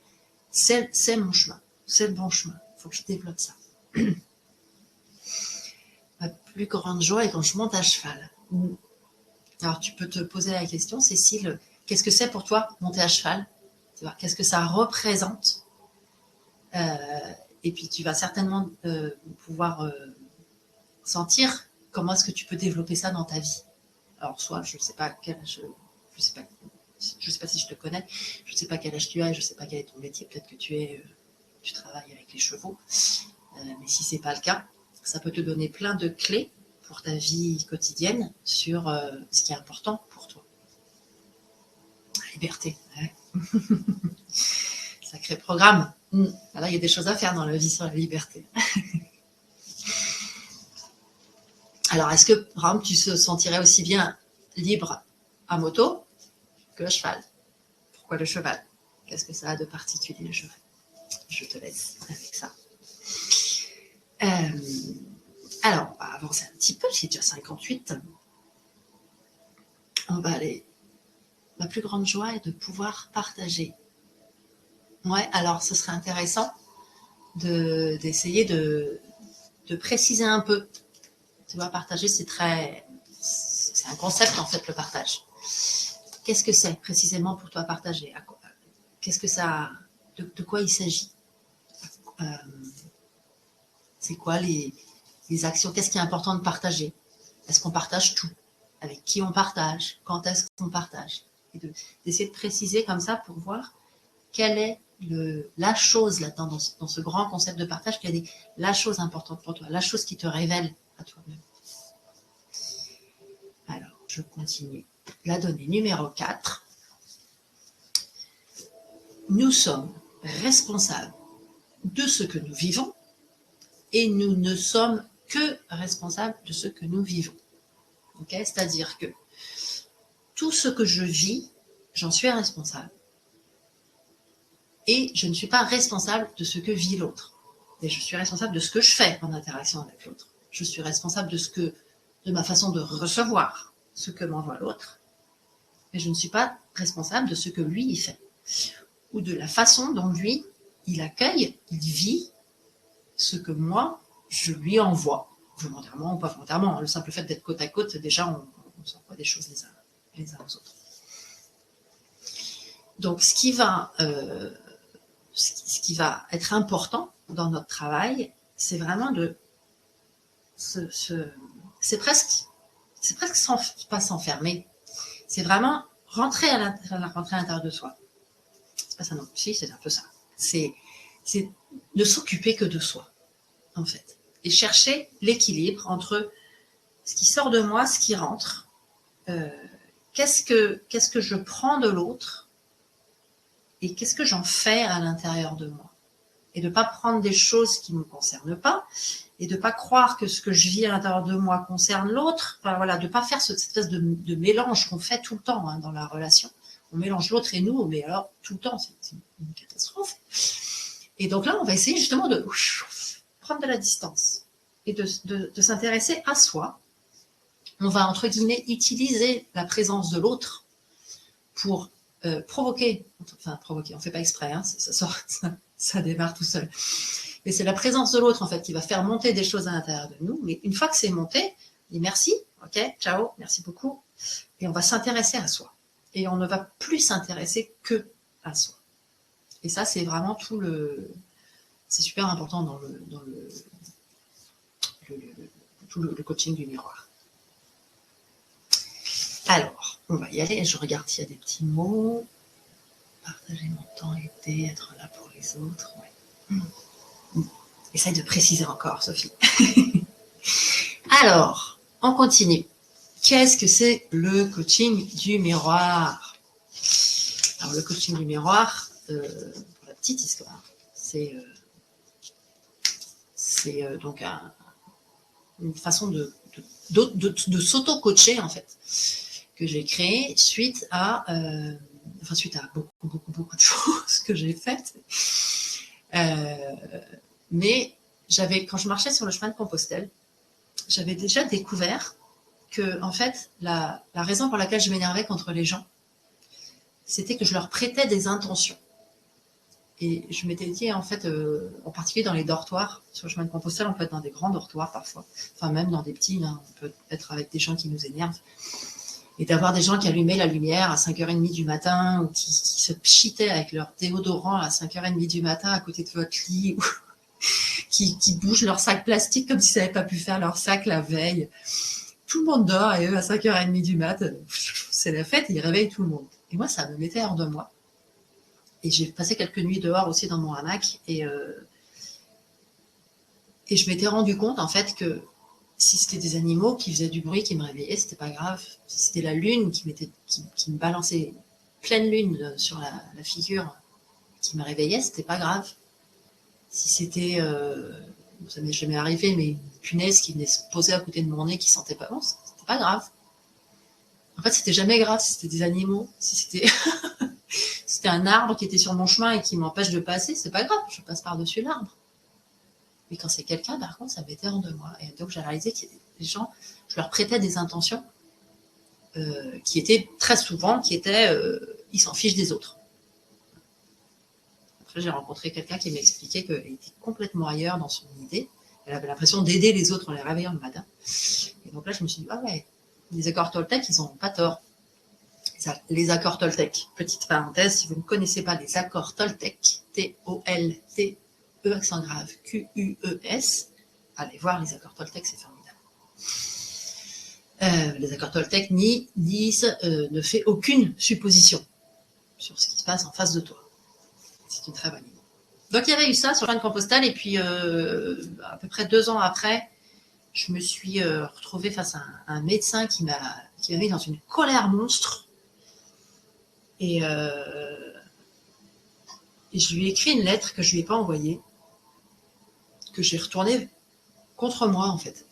c'est mon chemin, c'est le bon chemin, il faut que je développe ça. Ma plus grande joie est quand je monte à cheval. Alors tu peux te poser la question, Cécile, qu'est-ce que c'est pour toi monter à cheval? Qu'est-ce que ça représente? Et puis tu vas certainement pouvoir sentir comment est-ce que tu peux développer ça dans ta vie. Alors soit, je ne sais pas quel âge, je sais pas si je te connais, je ne sais pas quel âge tu as, je ne sais pas quel est ton métier, peut-être que tu es tu travailles avec les chevaux. Mais si ce n'est pas le cas, ça peut te donner plein de clés pour ta vie quotidienne sur ce qui est important pour toi. La liberté. Ouais. Sacré programme. Là, il y a des choses à faire dans la vie sur la liberté. Alors, est-ce que, par exemple, tu te sentirais aussi bien libre à moto que à cheval? Pourquoi le cheval? Qu'est-ce que ça a de particulier, le cheval? Je te laisse avec ça. Alors, on va avancer un petit peu, c'est déjà 58. On va aller. Ma plus grande joie est de pouvoir partager. Ouais, alors ce serait intéressant d'essayer de préciser un peu. Tu vois, partager, c'est un concept en fait, le partage. Qu'est-ce que c'est précisément pour toi partager? Qu'est-ce que ça, de quoi il s'agit? C'est quoi les actions? Qu'est-ce qui est important de partager? Est-ce qu'on partage tout? Avec qui on partage? Quand est-ce qu'on partage? Et d'essayer de préciser comme ça pour voir quelle est la chose là-dedans, dans ce grand concept de partage, quelle est la chose importante pour toi, la chose qui te révèle à toi-même. Alors, je continue. La donnée numéro 4. Nous sommes responsables de ce que nous vivons et nous ne sommes que responsables de ce que nous vivons. Okay? C'est-à-dire que tout ce que je vis, j'en suis responsable. Et je ne suis pas responsable de ce que vit l'autre. Et je suis responsable de ce que je fais en interaction avec l'autre. Je suis responsable de ma façon de recevoir ce que m'envoie l'autre. Mais je ne suis pas responsable de ce que lui, il fait. Ou de la façon dont lui, il accueille, il vit ce que moi, je lui envoie. Volontairement ou pas volontairement. Le simple fait d'être côte à côte, déjà, on s'envoie des choses les uns aux autres. Donc, ce qui va être important dans notre travail, c'est vraiment c'est presque pas s'enfermer, c'est vraiment rentrer à l'intérieur de soi. C'est pas ça non plus, si, c'est un peu ça. C'est ne s'occuper que de soi, en fait. Et chercher l'équilibre entre ce qui sort de moi, ce qui rentre. Qu'est-ce que je prends de l'autre et qu'est-ce que j'en fais à l'intérieur de moi. Et de ne pas prendre des choses qui ne me concernent pas, et de ne pas croire que ce que je vis à l'intérieur de moi concerne l'autre. Enfin, voilà, de ne pas faire cette espèce de mélange qu'on fait tout le temps dans la relation. On mélange l'autre et nous, mais alors tout le temps, c'est une catastrophe. Et donc là, on va essayer justement de prendre de la distance et de s'intéresser à soi. On va, entre guillemets, utiliser la présence de l'autre pour provoquer, on ne fait pas exprès, hein, ça démarre tout seul. Mais c'est la présence de l'autre, en fait, qui va faire monter des choses à l'intérieur de nous. Mais une fois que c'est monté, on dit merci, ok, ciao, merci beaucoup. Et on va s'intéresser à soi. Et on ne va plus s'intéresser que à soi. Et ça, c'est vraiment c'est super important dans le coaching du miroir. Alors, on va y aller. Je regarde s'il y a des petits mots. Partager mon temps, aider, être là pour les autres. Ouais. Essaye de préciser encore, Sophie. Alors, on continue. Qu'est-ce que c'est le coaching du miroir? Alors, le coaching du miroir, pour la petite histoire, c'est donc une façon de s'auto-coacher, en fait, que j'ai créée suite à beaucoup de choses que j'ai faites. Mais quand je marchais sur le chemin de Compostelle, j'avais déjà découvert que, en fait, la raison pour laquelle je m'énervais contre les gens, c'était que je leur prêtais des intentions. Et je m'étais dit, en fait, en particulier dans les dortoirs, sur le chemin de Compostelle, on peut être dans des grands dortoirs parfois, enfin même dans des petits, hein, on peut être avec des gens qui nous énervent. Et d'avoir des gens qui allumaient la lumière à 5h30 du matin ou qui se pchitaient avec leur déodorant à 5h30 du matin à côté de votre lit ou qui bougent leur sac plastique comme s'ils n'avaient pas pu faire leur sac la veille. Tout le monde dort et eux, à 5h30 du mat, c'est la fête et ils réveillent tout le monde. Et moi, ça me mettait hors de moi. Et j'ai passé quelques nuits dehors aussi dans mon hamac. Et je m'étais rendu compte, en fait, que si c'était des animaux qui faisaient du bruit, qui me réveillaient, c'était pas grave. Si c'était la lune qui me balançait pleine lune sur la figure, qui me réveillait, c'était pas grave. Si c'était, ça m'est jamais arrivé, mais une punaise qui venait se poser à côté de mon nez, qui sentait pas bon, c'était pas grave. En fait, c'était jamais grave si c'était des animaux, si c'était c'était un arbre qui était sur mon chemin et qui m'empêche de passer, c'est pas grave, je passe par-dessus l'arbre. Mais quand c'est quelqu'un, par contre, ça mettait hors de moi. Et donc, j'ai réalisé que les gens, je leur prêtais des intentions qui étaient très souvent, ils s'en fichent des autres. Après, j'ai rencontré quelqu'un qui m'expliquait qu'elle était complètement ailleurs dans son idée. Elle avait l'impression d'aider les autres en les réveillant le matin. Et donc là, je me suis dit, ah ouais, les accords Toltec, ils n'ont pas tort. Les accords Toltec, petite parenthèse, si vous ne connaissez pas les accords Toltec, T-O-L-T-E accent grave, Q-U-E-S, allez voir les accords Toltec, c'est formidable. Les accords Toltec disent ne fais aucune supposition sur ce qui se passe en face de toi. C'est une très bonne idée. Donc il y avait eu ça sur le chemin de Compostelle, et puis à peu près 2 ans après, je me suis retrouvée face à un médecin qui m'a mis dans une colère monstre. Et je lui ai écrit une lettre que je ne lui ai pas envoyée, que j'ai retournée contre moi, en fait,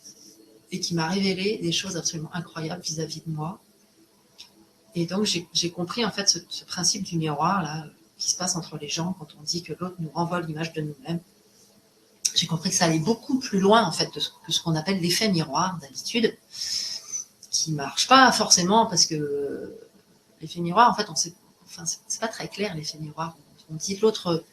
et qui m'a révélé des choses absolument incroyables vis-à-vis de moi. Et donc, j'ai compris, en fait, ce principe du miroir, là, qui se passe entre les gens quand on dit que l'autre nous renvoie l'image de nous-mêmes. J'ai compris que ça allait beaucoup plus loin, en fait, que ce qu'on appelle l'effet miroir, d'habitude, qui ne marche pas forcément, parce que l'effet miroir, en fait, c'est pas très clair, l'effet miroir. On dit l'autre,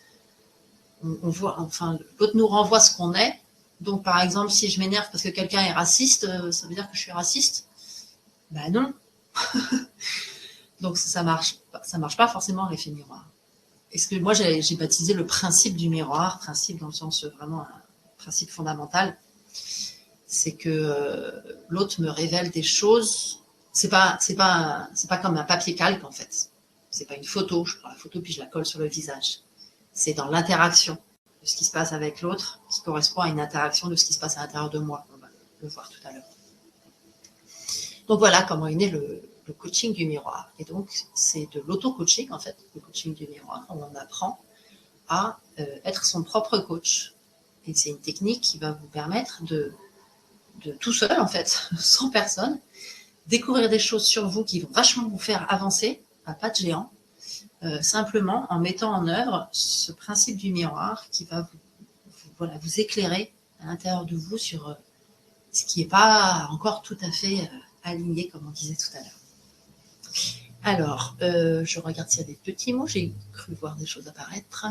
l'autre nous renvoie ce qu'on est. Donc, par exemple, si je m'énerve parce que quelqu'un est raciste, ça veut dire que je suis raciste? Ben non. Donc, ça marche pas forcément l'effet miroir. Est-ce que moi, j'ai baptisé le principe du miroir, principe dans le sens vraiment un principe fondamental, c'est que l'autre me révèle des choses. C'est pas comme un papier calque, en fait. C'est pas une photo, je prends la photo puis je la colle sur le visage. C'est dans l'interaction de ce qui se passe avec l'autre qui correspond à une interaction de ce qui se passe à l'intérieur de moi. On va le voir tout à l'heure. Donc voilà comment est né le coaching du miroir. Et donc, c'est de l'auto-coaching, en fait, le coaching du miroir, où on apprend à être son propre coach. Et c'est une technique qui va vous permettre de tout seul, en fait, sans personne, découvrir des choses sur vous qui vont vachement vous faire avancer, à pas de géant, simplement en mettant en œuvre ce principe du miroir qui va vous éclairer à l'intérieur de vous sur ce qui n'est pas encore tout à fait aligné, comme on disait tout à l'heure. Alors, je regarde s'il y a des petits mots, j'ai cru voir des choses apparaître.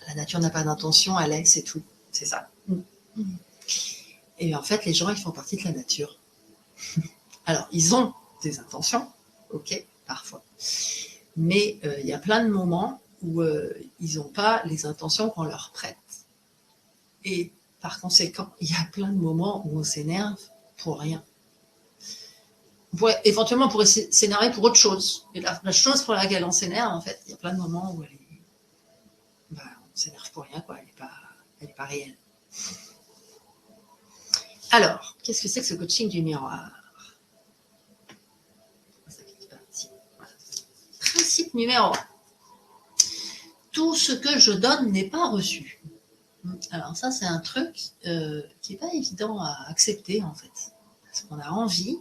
La nature n'a pas d'intention, elle est, c'est tout, c'est ça. Et en fait, les gens, ils font partie de la nature. Alors, ils ont des intentions, ok, parfois. Mais il y a plein de moments où ils n'ont pas les intentions qu'on leur prête. Et par conséquent, il y a plein de moments où on s'énerve pour rien. Éventuellement, on pourrait s'énerver pour autre chose. Et la chose pour laquelle on s'énerve, en fait, il y a plein de moments où on s'énerve pour rien, quoi. Elle n'est pas réelle. Alors, qu'est-ce que c'est que ce coaching du miroir? Principe numéro 1. Tout ce que je donne n'est pas reçu. Alors ça, c'est un truc qui n'est pas évident à accepter, en fait. Parce qu'on a envie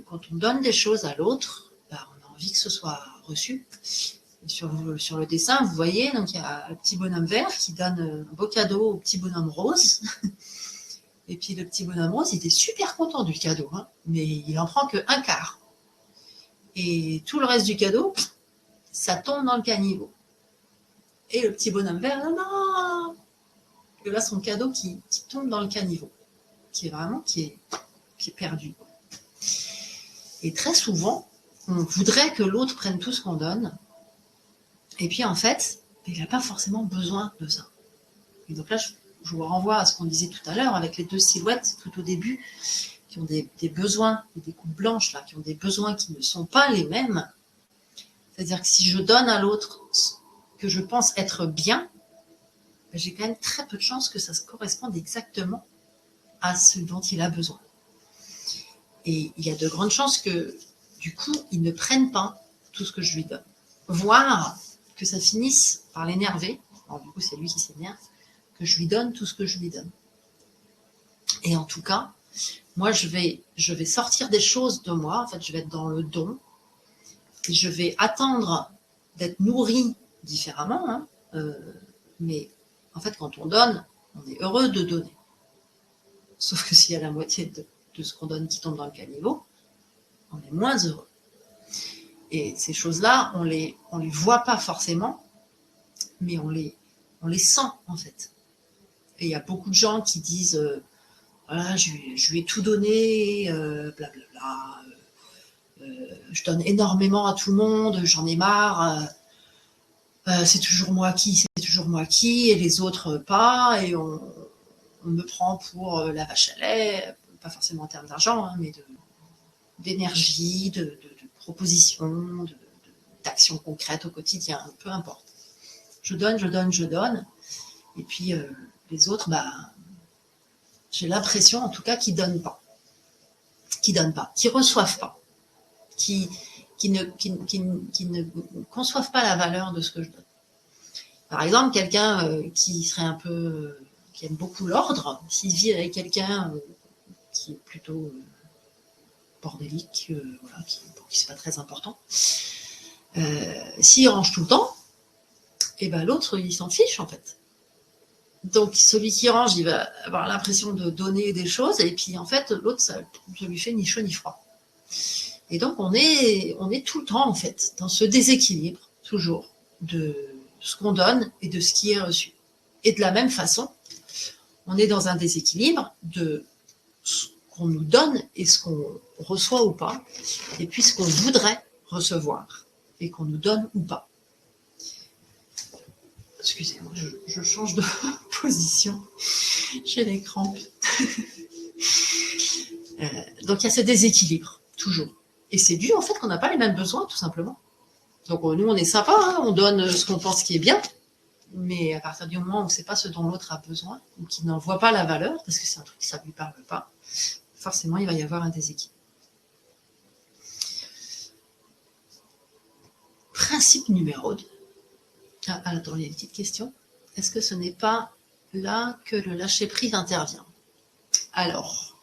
quand on donne des choses à l'autre, on a envie que ce soit reçu. Et sur le dessin, vous voyez, donc il y a un petit bonhomme vert qui donne un beau cadeau au petit bonhomme rose. Et puis le petit bonhomme rose, il était super content du cadeau, hein, mais il en prend que un quart. Et tout le reste du cadeau, ça tombe dans le caniveau. Et le petit bonhomme vert, non. Et là, son cadeau qui tombe dans le caniveau, qui est perdu. Et très souvent, on voudrait que l'autre prenne tout ce qu'on donne. Et puis en fait, il n'a pas forcément besoin de ça. Et donc là, je vous renvoie à ce qu'on disait tout à l'heure avec les 2 silhouettes tout au début, qui ont des besoins, des coupes blanches là, qui ont des besoins qui ne sont pas les mêmes. C'est-à-dire que si je donne à l'autre ce que je pense être bien, j'ai quand même très peu de chances que ça se corresponde exactement à ce dont il a besoin. Et il y a de grandes chances que, du coup, il ne prenne pas tout ce que je lui donne. Voire que ça finisse par l'énerver, alors du coup c'est lui qui s'énerve, que je lui donne tout ce que je lui donne. Et en tout cas, moi je vais sortir des choses de moi, en fait je vais être dans le don, et je vais attendre d'être nourrie différemment, hein, mais en fait quand on donne, on est heureux de donner. Sauf que s'il y a la moitié de ce qu'on donne qui tombe dans le caniveau, on est moins heureux. Et ces choses-là, on les voit pas forcément, mais on les sent en fait. Et il y a beaucoup de gens qui disent voilà, je lui ai tout donné, blablabla, je donne énormément à tout le monde, j'en ai marre, c'est toujours moi qui, et les autres pas, et on me prend pour la vache à lait, pas forcément en termes d'argent, hein, mais d'énergie, de propositions, d'actions concrètes au quotidien, peu importe. Je donne, et puis les autres, j'ai l'impression en tout cas qu'ils donnent pas, qu'ils reçoivent pas, qui ne conçoivent pas la valeur de ce que je donne. Par exemple, quelqu'un qui serait un peu, qui aime beaucoup l'ordre, s'il vit avec quelqu'un qui est plutôt bordélique, voilà, pour qui c'est pas très important, s'il range tout le temps, et ben l'autre il s'en fiche en fait. Donc celui qui range, il va avoir l'impression de donner des choses, et puis en fait l'autre ça lui fait ni chaud ni froid. Et donc on est tout le temps en fait dans ce déséquilibre toujours de ce qu'on donne et de ce qui est reçu. Et de la même façon, on est dans un déséquilibre de ce qu'on nous donne et ce qu'on reçoit ou pas, et puis ce qu'on voudrait recevoir et qu'on nous donne ou pas. Excusez-moi, je change de position. J'ai les crampes. Donc il y a ce déséquilibre, toujours. Et c'est dû en fait qu'on n'a pas les mêmes besoins, tout simplement. Donc nous, on est sympa, hein, on donne ce qu'on pense qui est bien, mais à partir du moment où c'est pas ce dont l'autre a besoin, ou qu'il n'en voit pas la valeur, parce que c'est un truc qui ça lui parle pas, forcément il va y avoir un déséquilibre. Principe numéro 2. Ah, attends, il y a une petite question. Est-ce que ce n'est pas là que le lâcher-prise intervient? Alors,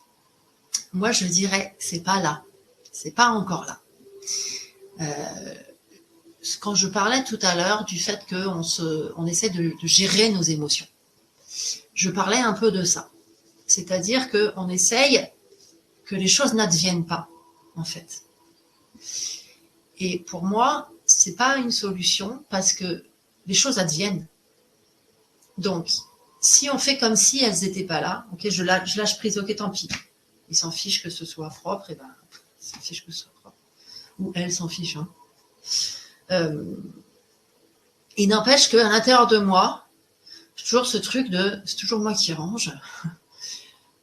moi je dirais, c'est pas là. C'est pas encore là. Quand je parlais tout à l'heure du fait qu'on essaie de gérer nos émotions, je parlais un peu de ça. C'est-à-dire qu'on essaye que les choses n'adviennent pas, en fait. Et pour moi, c'est pas une solution parce que les choses adviennent. Donc, si on fait comme si elles n'étaient pas là, ok, je lâche prise, ok, tant pis. Il s'en fiche que ce soit propre, et ben, il s'en fiche que ce soit propre. Ou elle s'en fiche, hein. Il n'empêche qu'à l'intérieur de moi, j'ai toujours ce truc de c'est toujours moi qui range.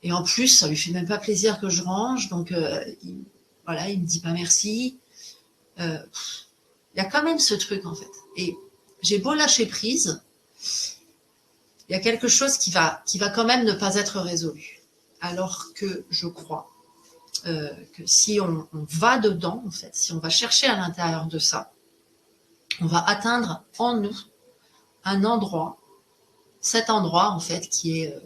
Et en plus, ça lui fait même pas plaisir que je range, donc voilà, il me dit pas merci. Il y a quand même ce truc en fait. Et j'ai beau lâcher prise, il y a quelque chose qui va quand même ne pas être résolu. Alors que je crois que si on va dedans, en fait, si on va chercher à l'intérieur de ça, on va atteindre en nous un endroit, cet endroit en fait qui est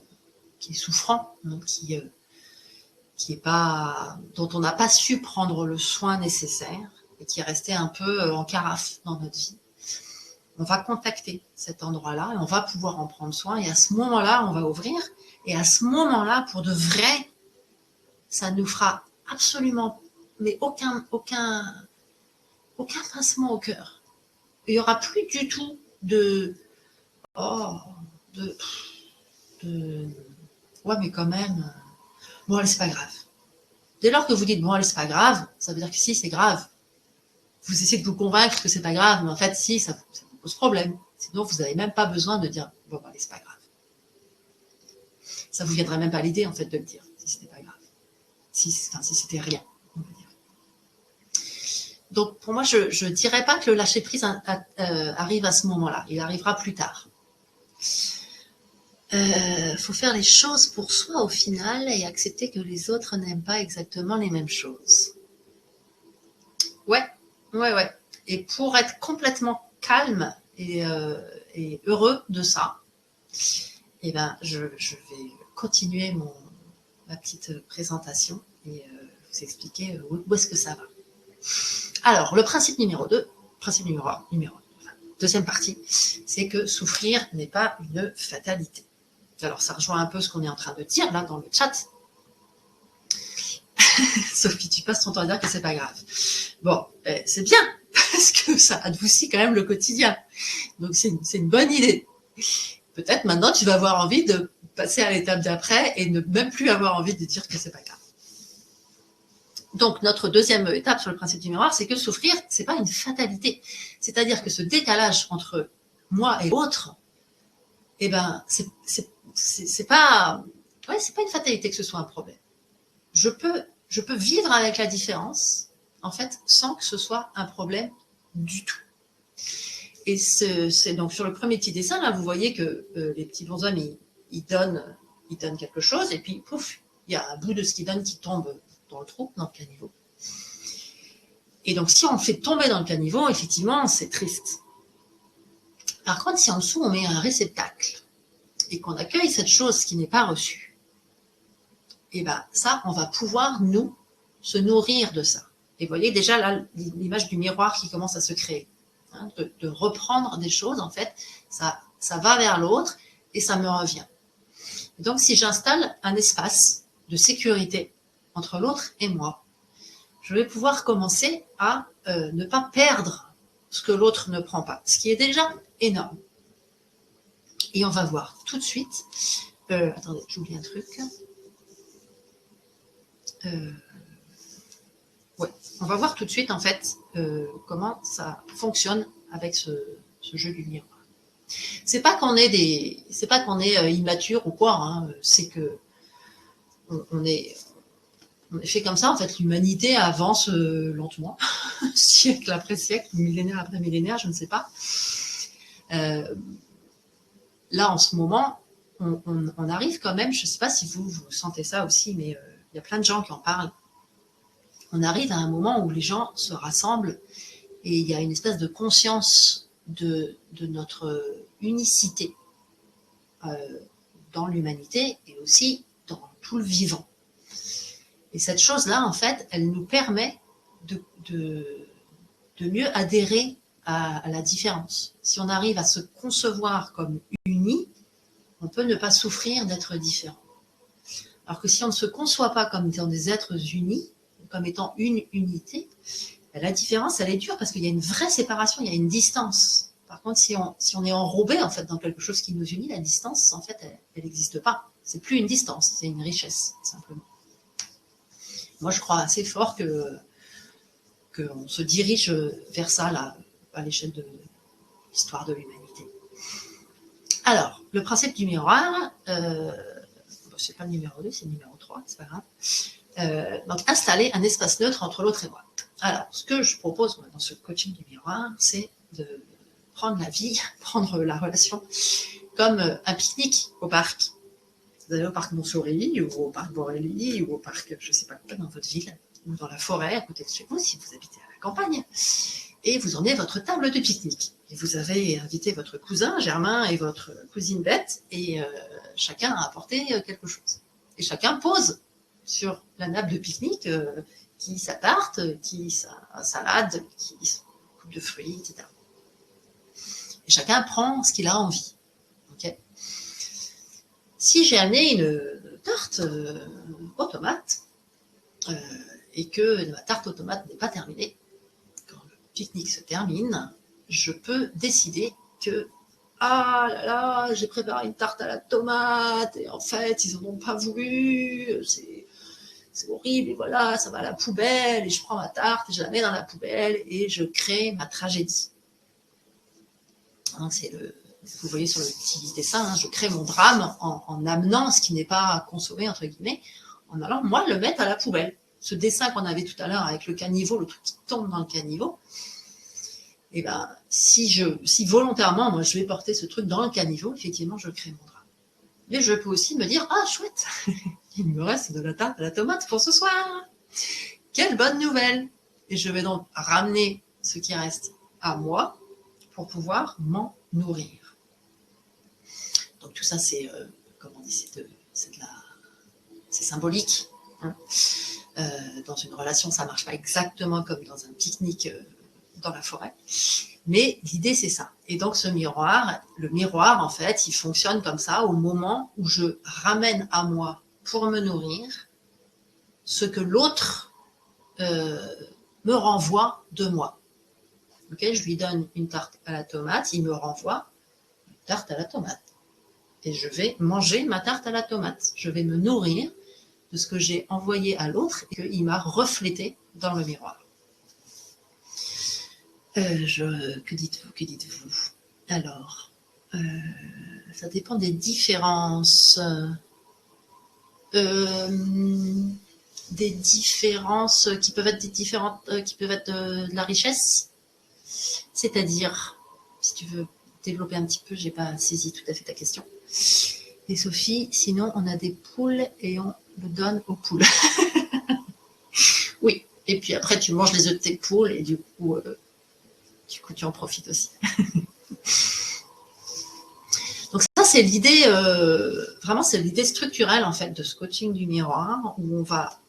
souffrant, hein, qui est pas, dont on n'a pas su prendre le soin nécessaire et qui est resté un peu en carafe dans notre vie. On va contacter cet endroit-là et on va pouvoir en prendre soin. Et à ce moment-là, on va ouvrir. Et à ce moment-là, pour de vrai, ça nous fera absolument, mais aucun pincement au cœur. Il n'y aura plus du tout oh, de, ouais, mais quand même, bon, allez, c'est pas grave. Dès lors que vous dites, bon, allez, c'est pas grave, ça veut dire que si, c'est grave. Vous essayez de vous convaincre que c'est pas grave, mais en fait, si, ça vous pose problème. Sinon, vous n'avez même pas besoin de dire, bon, allez, c'est pas grave. Ça vous viendrait même pas l'idée, en fait, de le dire, si c'était pas grave. Si c'était rien, on va dire. Donc, pour moi, je ne dirais pas que le lâcher-prise arrive à ce moment-là. Il arrivera plus tard. Faut faire les choses pour soi au final et accepter que les autres n'aiment pas exactement les mêmes choses. Ouais. Et pour être complètement calme et heureux de ça, eh ben, je vais continuer ma petite présentation et vous expliquer où est-ce que ça va. Alors, le principe numéro 2, deuxième partie, c'est que souffrir n'est pas une fatalité. Alors, ça rejoint un peu ce qu'on est en train de dire là dans le chat. Sophie, tu passes ton temps à dire que c'est pas grave. Bon, c'est bien, parce que ça adoucit quand même le quotidien. Donc, c'est une bonne idée. Peut-être maintenant, tu vas avoir envie de passer à l'étape d'après et ne même plus avoir envie de dire que c'est pas grave. Donc, notre deuxième étape sur le principe du miroir, c'est que souffrir, c'est pas une fatalité. C'est-à-dire que ce décalage entre moi et l'autre, eh ben, c'est pas une fatalité que ce soit un problème. Je peux vivre avec la différence, en fait, sans que ce soit un problème du tout. Et c'est donc sur le premier petit dessin, là, vous voyez que les petits bonshommes, ils donnent quelque chose, et puis, pouf, il y a un bout de ce qu'ils donnent qui tombe dans le trou, dans le caniveau. Et donc, si on le fait tomber dans le caniveau, effectivement, c'est triste. Par contre, si en dessous, on met un réceptacle, et qu'on accueille cette chose qui n'est pas reçue, et bien ça, on va pouvoir, nous, se nourrir de ça. Et vous voyez déjà là, l'image du miroir qui commence à se créer. Hein, de reprendre des choses, en fait, ça va vers l'autre, et ça me revient. Et donc, si j'installe un espace de sécurité entre l'autre et moi, je vais pouvoir commencer à ne pas perdre ce que l'autre ne prend pas, ce qui est déjà énorme. Et on va voir tout de suite. Attendez, j'oublie un truc. Ouais, on va voir tout de suite en fait comment ça fonctionne avec ce jeu du miroir. C'est pas qu'on est immature ou quoi, hein, c'est que on est fait comme ça. En fait, l'humanité avance lentement, siècle après siècle, millénaire après millénaire, je ne sais pas. Là, en ce moment, on arrive quand même, je ne sais pas si vous sentez ça aussi, mais il y a plein de gens qui en parlent. On arrive à un moment où les gens se rassemblent et il y a une espèce de conscience de notre unicité dans l'humanité et aussi dans tout le vivant. Et cette chose-là, en fait, elle nous permet de mieux adhérer à la différence. Si on arrive à se concevoir comme unis, on peut ne pas souffrir d'être différent. Alors que si on ne se conçoit pas comme étant des êtres unis, comme étant une unité, la différence, elle est dure parce qu'il y a une vraie séparation, il y a une distance. Par contre, si on est enrobé en fait dans quelque chose qui nous unit, la distance, en fait, elle n'existe pas. C'est plus une distance, c'est une richesse, simplement. Moi, je crois assez fort qu'on se dirige vers ça, là, à l'échelle de l'histoire de l'humanité. Alors, le principe du miroir, c'est pas le numéro 2, c'est le numéro 3, c'est pas grave. Donc, installer un espace neutre entre l'autre et moi. Alors, ce que je propose dans ce coaching du miroir, c'est de prendre la vie, prendre la relation comme un pique-nique au parc. Vous allez au parc Montsouris, ou au parc Borély, ou au parc, je ne sais pas quoi, dans votre ville, ou dans la forêt à côté de chez vous, si vous habitez à la campagne. Et vous emmenez votre table de pique-nique. Et vous avez invité votre cousin Germain et votre cousine Bette, et chacun a apporté quelque chose. Et chacun pose sur la nappe de pique-nique qui sa tarte, qui sa salade, qui sa coupe de fruits, etc. Et chacun prend ce qu'il a envie. Okay. Si j'ai amené une tarte aux tomates et que ma tarte aux tomates n'est pas terminée, quand le pique-nique se termine, je peux décider que ah là là, j'ai préparé une tarte à la tomate et en fait ils n'en ont pas voulu, c'est horrible et voilà, ça va à la poubelle et je prends ma tarte et je la mets dans la poubelle et je crée ma tragédie. Hein, vous voyez sur le petit dessin, hein, je crée mon drame en amenant ce qui n'est pas consommé, entre guillemets, en allant, moi, le mettre à la poubelle. ce dessin qu'on avait tout à l'heure avec le caniveau, le truc qui tombe dans le caniveau, et ben, si volontairement, moi, je vais porter ce truc dans le caniveau, effectivement, je crée mon drap. Mais je peux aussi me dire, ah, chouette, il me reste de la tarte à la tomate pour ce soir. Quelle bonne nouvelle! Et je vais donc ramener ce qui reste à moi pour pouvoir m'en nourrir. Donc tout ça, c'est, comment on dit, c'est symbolique. Hein. Dans une relation, ça ne marche pas exactement comme dans un pique-nique dans la forêt. Mais l'idée, c'est ça. Et donc, ce miroir, le miroir, en fait, il fonctionne comme ça au moment où je ramène à moi pour me nourrir ce que l'autre me renvoie de moi. Okay, je lui donne une tarte à la tomate, il me renvoie une tarte à la tomate. Et je vais manger ma tarte à la tomate. Je vais me nourrir de ce que j'ai envoyé à l'autre et qu'il m'a reflété dans le miroir. Que dites-vous? Alors, ça dépend des différences. Des différences qui peuvent être qui peuvent être de la richesse. C'est-à-dire, si tu veux développer un petit peu, j'ai pas saisi tout à fait ta question. Et Sophie, sinon on a des poules et on le donne aux poules. Oui, et puis après tu manges les œufs de tes poules et du coup tu en profites aussi. Donc ça c'est l'idée, vraiment c'est l'idée structurelle en fait de ce coaching du miroir où on va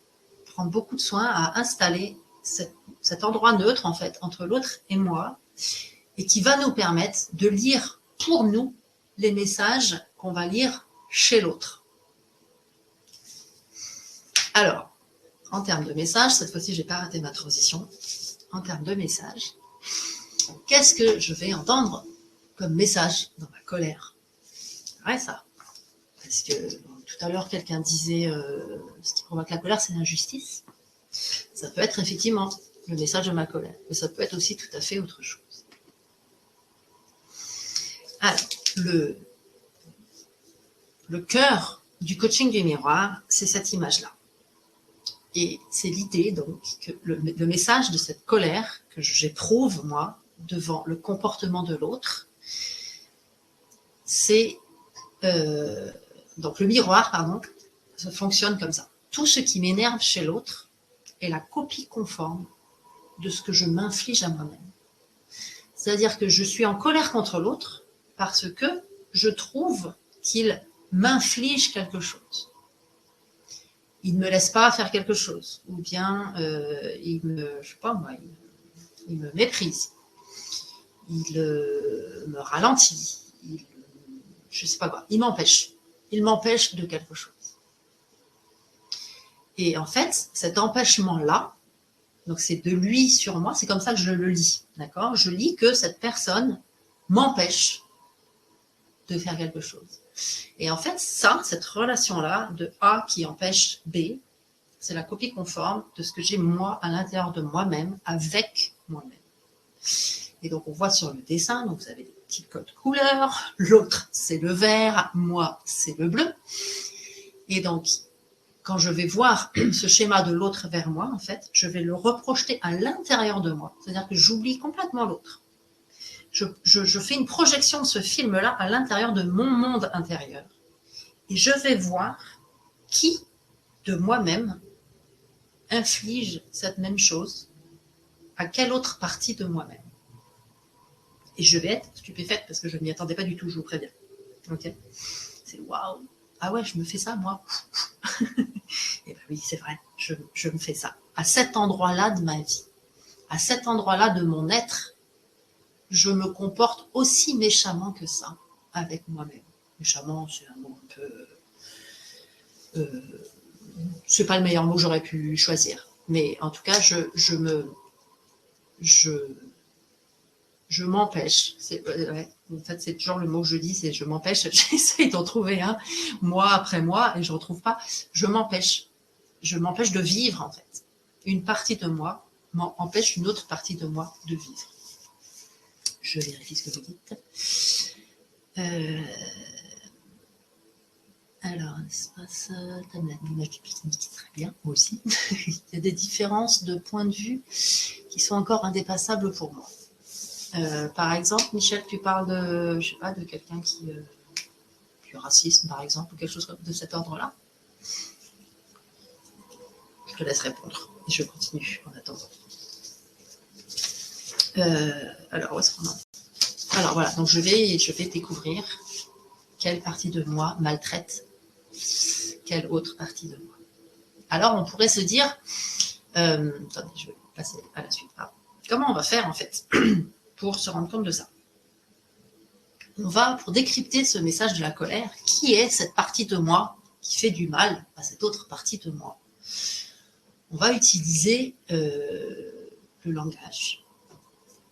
prendre beaucoup de soin à installer cet endroit neutre en fait entre l'autre et moi et qui va nous permettre de lire pour nous les messages qu'on va lire chez l'autre. Alors, en termes de messages, cette fois-ci, je n'ai pas raté ma transition. En termes de messages, qu'est-ce que je vais entendre comme message dans ma colère? Ouais, ça. Parce que tout à l'heure, quelqu'un disait ce qui provoque la colère, c'est l'injustice. Ça peut être effectivement le message de ma colère, mais ça peut être aussi tout à fait autre chose. Alors, le cœur du coaching du miroir, c'est cette image-là. Et c'est l'idée, donc, que le message de cette colère que j'éprouve, moi, devant le comportement de l'autre, c'est... donc, le miroir, pardon, ça fonctionne comme ça. Tout ce qui m'énerve chez l'autre est la copie conforme de ce que je m'inflige à moi-même. C'est-à-dire que je suis en colère contre l'autre parce que je trouve qu'il m'inflige quelque chose. Il ne me laisse pas faire quelque chose, ou bien il me méprise, il me ralentit, je ne sais pas quoi, il m'empêche de quelque chose. Et en fait, cet empêchement-là, donc c'est de lui sur moi, c'est comme ça que je le lis, d'accord? Je lis que cette personne m'empêche de faire quelque chose. Et en fait, cette relation-là de A qui empêche B, c'est la copie conforme de ce que j'ai moi à l'intérieur de moi-même, avec moi-même. Et donc on voit sur le dessin, donc vous avez des petits codes couleurs, l'autre c'est le vert, moi c'est le bleu. Et donc quand je vais voir ce schéma de l'autre vers moi, en fait, je vais le reprojeter à l'intérieur de moi. C'est-à-dire que j'oublie complètement l'autre. Je fais une projection de ce film-là à l'intérieur de mon monde intérieur. Et je vais voir qui de moi-même inflige cette même chose à quelle autre partie de moi-même. Et je vais être stupéfaite parce que je ne m'y attendais pas du tout, je vous préviens. Ok ? C'est waouh! Ah ouais, je me fais ça, moi. Et bien oui, c'est vrai, je me fais ça. À cet endroit-là de ma vie, à cet endroit-là de mon être, je me comporte aussi méchamment que ça avec moi-même. Méchamment, c'est un mot un peu... c'est pas le meilleur mot que j'aurais pu choisir. Mais en tout cas, je m'empêche. Ouais, en fait, c'est toujours le mot que je dis, c'est je m'empêche. J'essaye d'en trouver un mois après mois et je ne retrouve pas. Je m'empêche. Je m'empêche de vivre, en fait. Une partie de moi m'empêche une autre partie de moi de vivre. Je vérifie ce que vous dites. Alors, l'espace, t'aimes l'image du pique-nique, très bien, moi aussi. Il y a des différences de point de vue qui sont encore indépassables pour moi. Par exemple, Michel, tu parles de, je sais pas, de quelqu'un qui, du racisme, par exemple, ou quelque chose de cet ordre-là. Je te laisse répondre et je continue en attendant. Alors, où est-ce qu'on en est? Alors voilà, donc je vais découvrir quelle partie de moi maltraite quelle autre partie de moi. Alors on pourrait se dire, attendez, je vais passer à la suite. Ah, comment on va faire en fait pour se rendre compte de ça? On va, pour décrypter ce message de la colère, qui est cette partie de moi qui fait du mal à cette autre partie de moi? On va utiliser le langage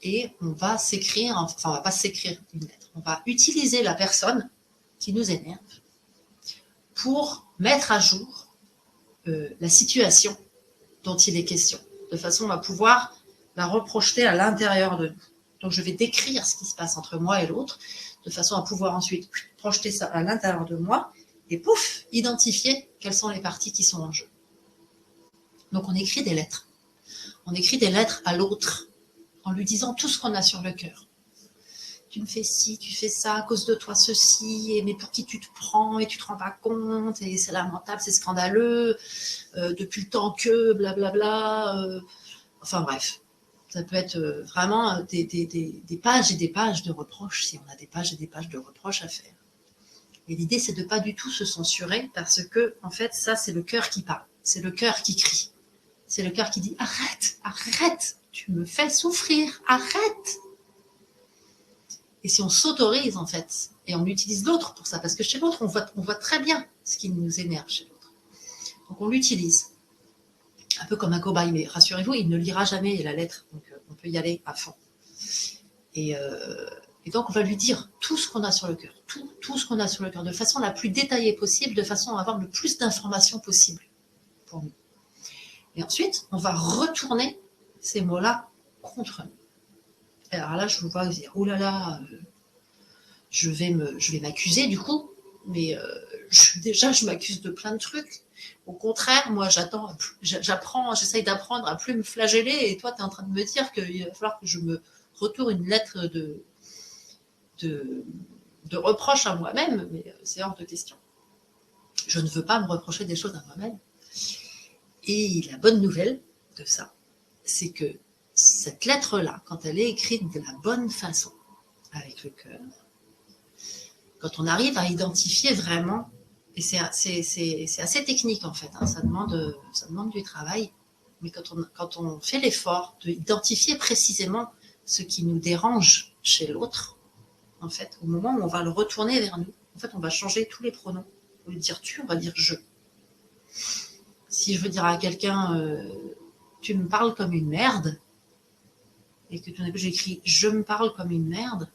et on va s'écrire, enfin on va pas s'écrire une lettre, on va utiliser la personne qui nous énerve pour mettre à jour la situation dont il est question, de façon à pouvoir la reprojeter à l'intérieur de nous. Donc je vais décrire ce qui se passe entre moi et l'autre, de façon à pouvoir ensuite projeter ça à l'intérieur de moi, et pouf, identifier quelles sont les parties qui sont en jeu. Donc on écrit des lettres. On écrit des lettres à l'autre, en lui disant tout ce qu'on a sur le cœur. Tu me fais ci, tu fais ça, à cause de toi ceci, et mais pour qui tu te prends, et tu te rends pas compte, et c'est lamentable, c'est scandaleux, depuis le temps que, blablabla, enfin bref. Ça peut être vraiment des pages et des pages de reproches, si on a des pages et des pages de reproches à faire. Et l'idée, c'est de ne pas du tout se censurer, parce que, en fait, ça, c'est le cœur qui parle, c'est le cœur qui crie. C'est le cœur qui dit « Arrête, arrête, tu me fais souffrir, arrête !» Et si on s'autorise, en fait, et on utilise l'autre pour ça, parce que chez l'autre, on voit très bien ce qui nous énerve chez l'autre. Donc on l'utilise, un peu comme un cobaye, mais rassurez-vous, il ne lira jamais la lettre, donc on peut y aller à fond. Et donc on va lui dire tout ce qu'on a sur le cœur, tout ce qu'on a sur le cœur, de façon la plus détaillée possible, de façon à avoir le plus d'informations possible pour nous. Et ensuite, on va retourner ces mots-là contre nous. Alors là, je vous vois dire, oh là là, je vais m'accuser du coup, mais déjà, je m'accuse de plein de trucs. Au contraire, moi, j'essaye d'apprendre à plus me flageller, et toi, tu es en train de me dire qu'il va falloir que je me retourne une lettre de reproche à moi-même, mais c'est hors de question. Je ne veux pas me reprocher des choses à moi-même. Et la bonne nouvelle de ça, c'est que cette lettre-là, quand elle est écrite de la bonne façon, avec le cœur, quand on arrive à identifier vraiment, et c'est assez technique en fait, hein, ça demande du travail, mais quand on fait l'effort d'identifier précisément ce qui nous dérange chez l'autre, en fait, au moment où on va le retourner vers nous, en fait, on va changer tous les pronoms. Au lieu de dire tu, on va dire je. Si je veux dire à quelqu'un tu me parles comme une merde, et que tout d'un coup j'écris je me parle comme une merde,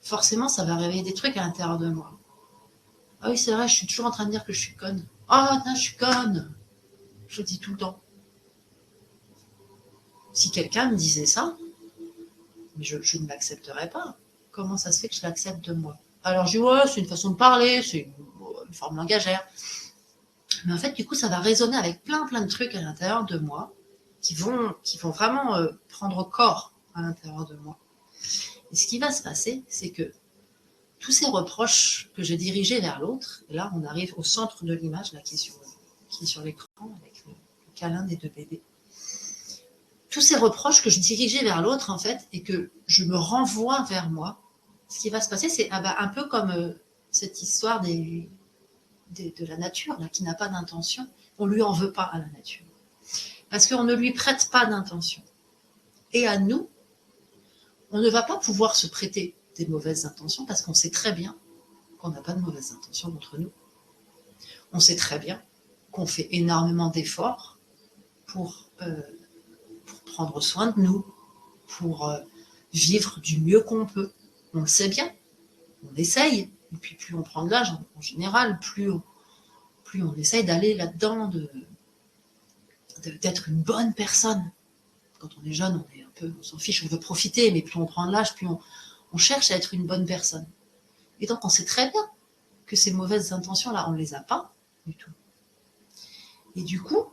forcément ça va réveiller des trucs à l'intérieur de moi. Ah oui, c'est vrai, je suis toujours en train de dire que je suis conne. Ah non, je suis conne. Je le dis tout le temps. Si quelqu'un me disait ça, je ne l'accepterais pas. Comment ça se fait que je l'accepte de moi? Alors je dis ouais, c'est une façon de parler, c'est une forme langagère. Mais en fait, du coup, ça va résonner avec plein de trucs à l'intérieur de moi qui vont vraiment prendre corps à l'intérieur de moi. Et ce qui va se passer, c'est que tous ces reproches que j'ai dirigés vers l'autre, et là, on arrive au centre de l'image, là, qui est sur l'écran, avec le câlin des deux bébés. Tous ces reproches que je dirigeais vers l'autre, en fait, et que je me renvoie vers moi, ce qui va se passer, c'est un peu comme cette histoire de la nature, là, qui n'a pas d'intention. On ne lui en veut pas à la nature. Parce qu'on ne lui prête pas d'intention. Et à nous, on ne va pas pouvoir se prêter des mauvaises intentions parce qu'on sait très bien qu'on n'a pas de mauvaises intentions contre nous. On sait très bien qu'on fait énormément d'efforts pour prendre soin de nous, pour vivre du mieux qu'on peut. On le sait bien, on essaye. Et puis plus on prend de l'âge, en général, plus on essaye d'aller là-dedans, d'être une bonne personne. Quand on est jeune, on s'en fiche, on veut profiter, mais plus on prend de l'âge, plus on cherche à être une bonne personne. Et donc on sait très bien que ces mauvaises intentions-là, on ne les a pas du tout. Et du coup,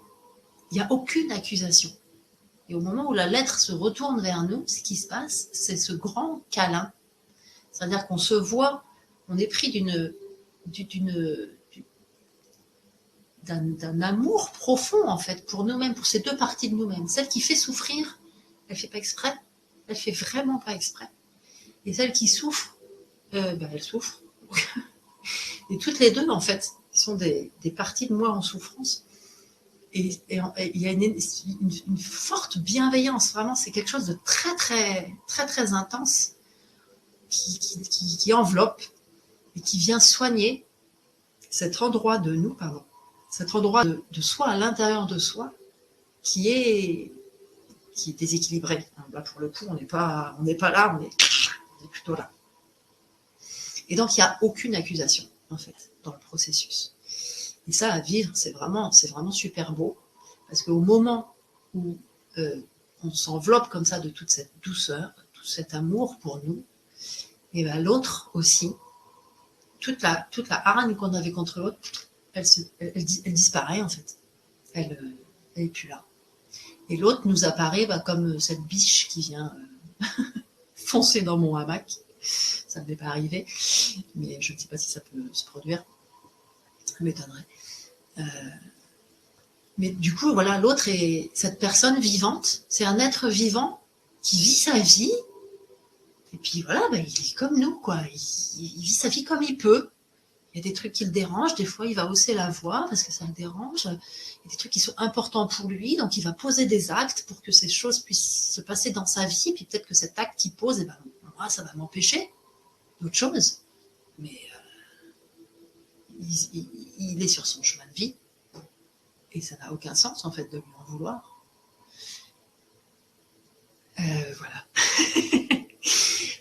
il n'y a aucune accusation. Et au moment où la lettre se retourne vers nous, ce qui se passe, c'est ce grand câlin. C'est-à-dire qu'on se voit, on est pris d'un amour profond, en fait, pour nous-mêmes, pour ces deux parties de nous-mêmes. Celle qui fait souffrir, elle ne fait pas exprès. Elle ne fait vraiment pas exprès. Et celle qui souffre, elle souffre. Et toutes les deux, en fait, sont des parties de moi en souffrance. Et il y a une forte bienveillance, vraiment, c'est quelque chose de très, très, très, très intense qui enveloppe et qui vient soigner cet endroit de nous, cet endroit de soi à l'intérieur de soi qui est déséquilibré. Là, pour le coup, on n'est pas là, on est plutôt là. Et donc, il n'y a aucune accusation, en fait, dans le processus. Et ça, à vivre, c'est vraiment super beau, parce qu'au moment où on s'enveloppe comme ça de toute cette douceur, tout cet amour pour nous, et bien l'autre aussi, toute la hargne qu'on avait contre l'autre, elle disparaît en fait. Elle n'est plus là. Et l'autre nous apparaît comme cette biche qui vient foncer dans mon hamac. Ça ne m'est pas arrivé, mais je ne sais pas si ça peut se produire. Ça m'étonnerait. Mais du coup, voilà, l'autre est cette personne vivante. C'est un être vivant qui vit sa vie. Et puis voilà, il est comme nous, quoi. Il vit sa vie comme il peut. Il y a des trucs qui le dérangent. Des fois, il va hausser la voix parce que ça le dérange. Il y a des trucs qui sont importants pour lui. Donc, il va poser des actes pour que ces choses puissent se passer dans sa vie. Et puis peut-être que cet acte qu'il pose, moi, ça va m'empêcher d'autres choses. Mais il est sur son chemin de vie. Et ça n'a aucun sens, en fait, de lui en vouloir. Voilà.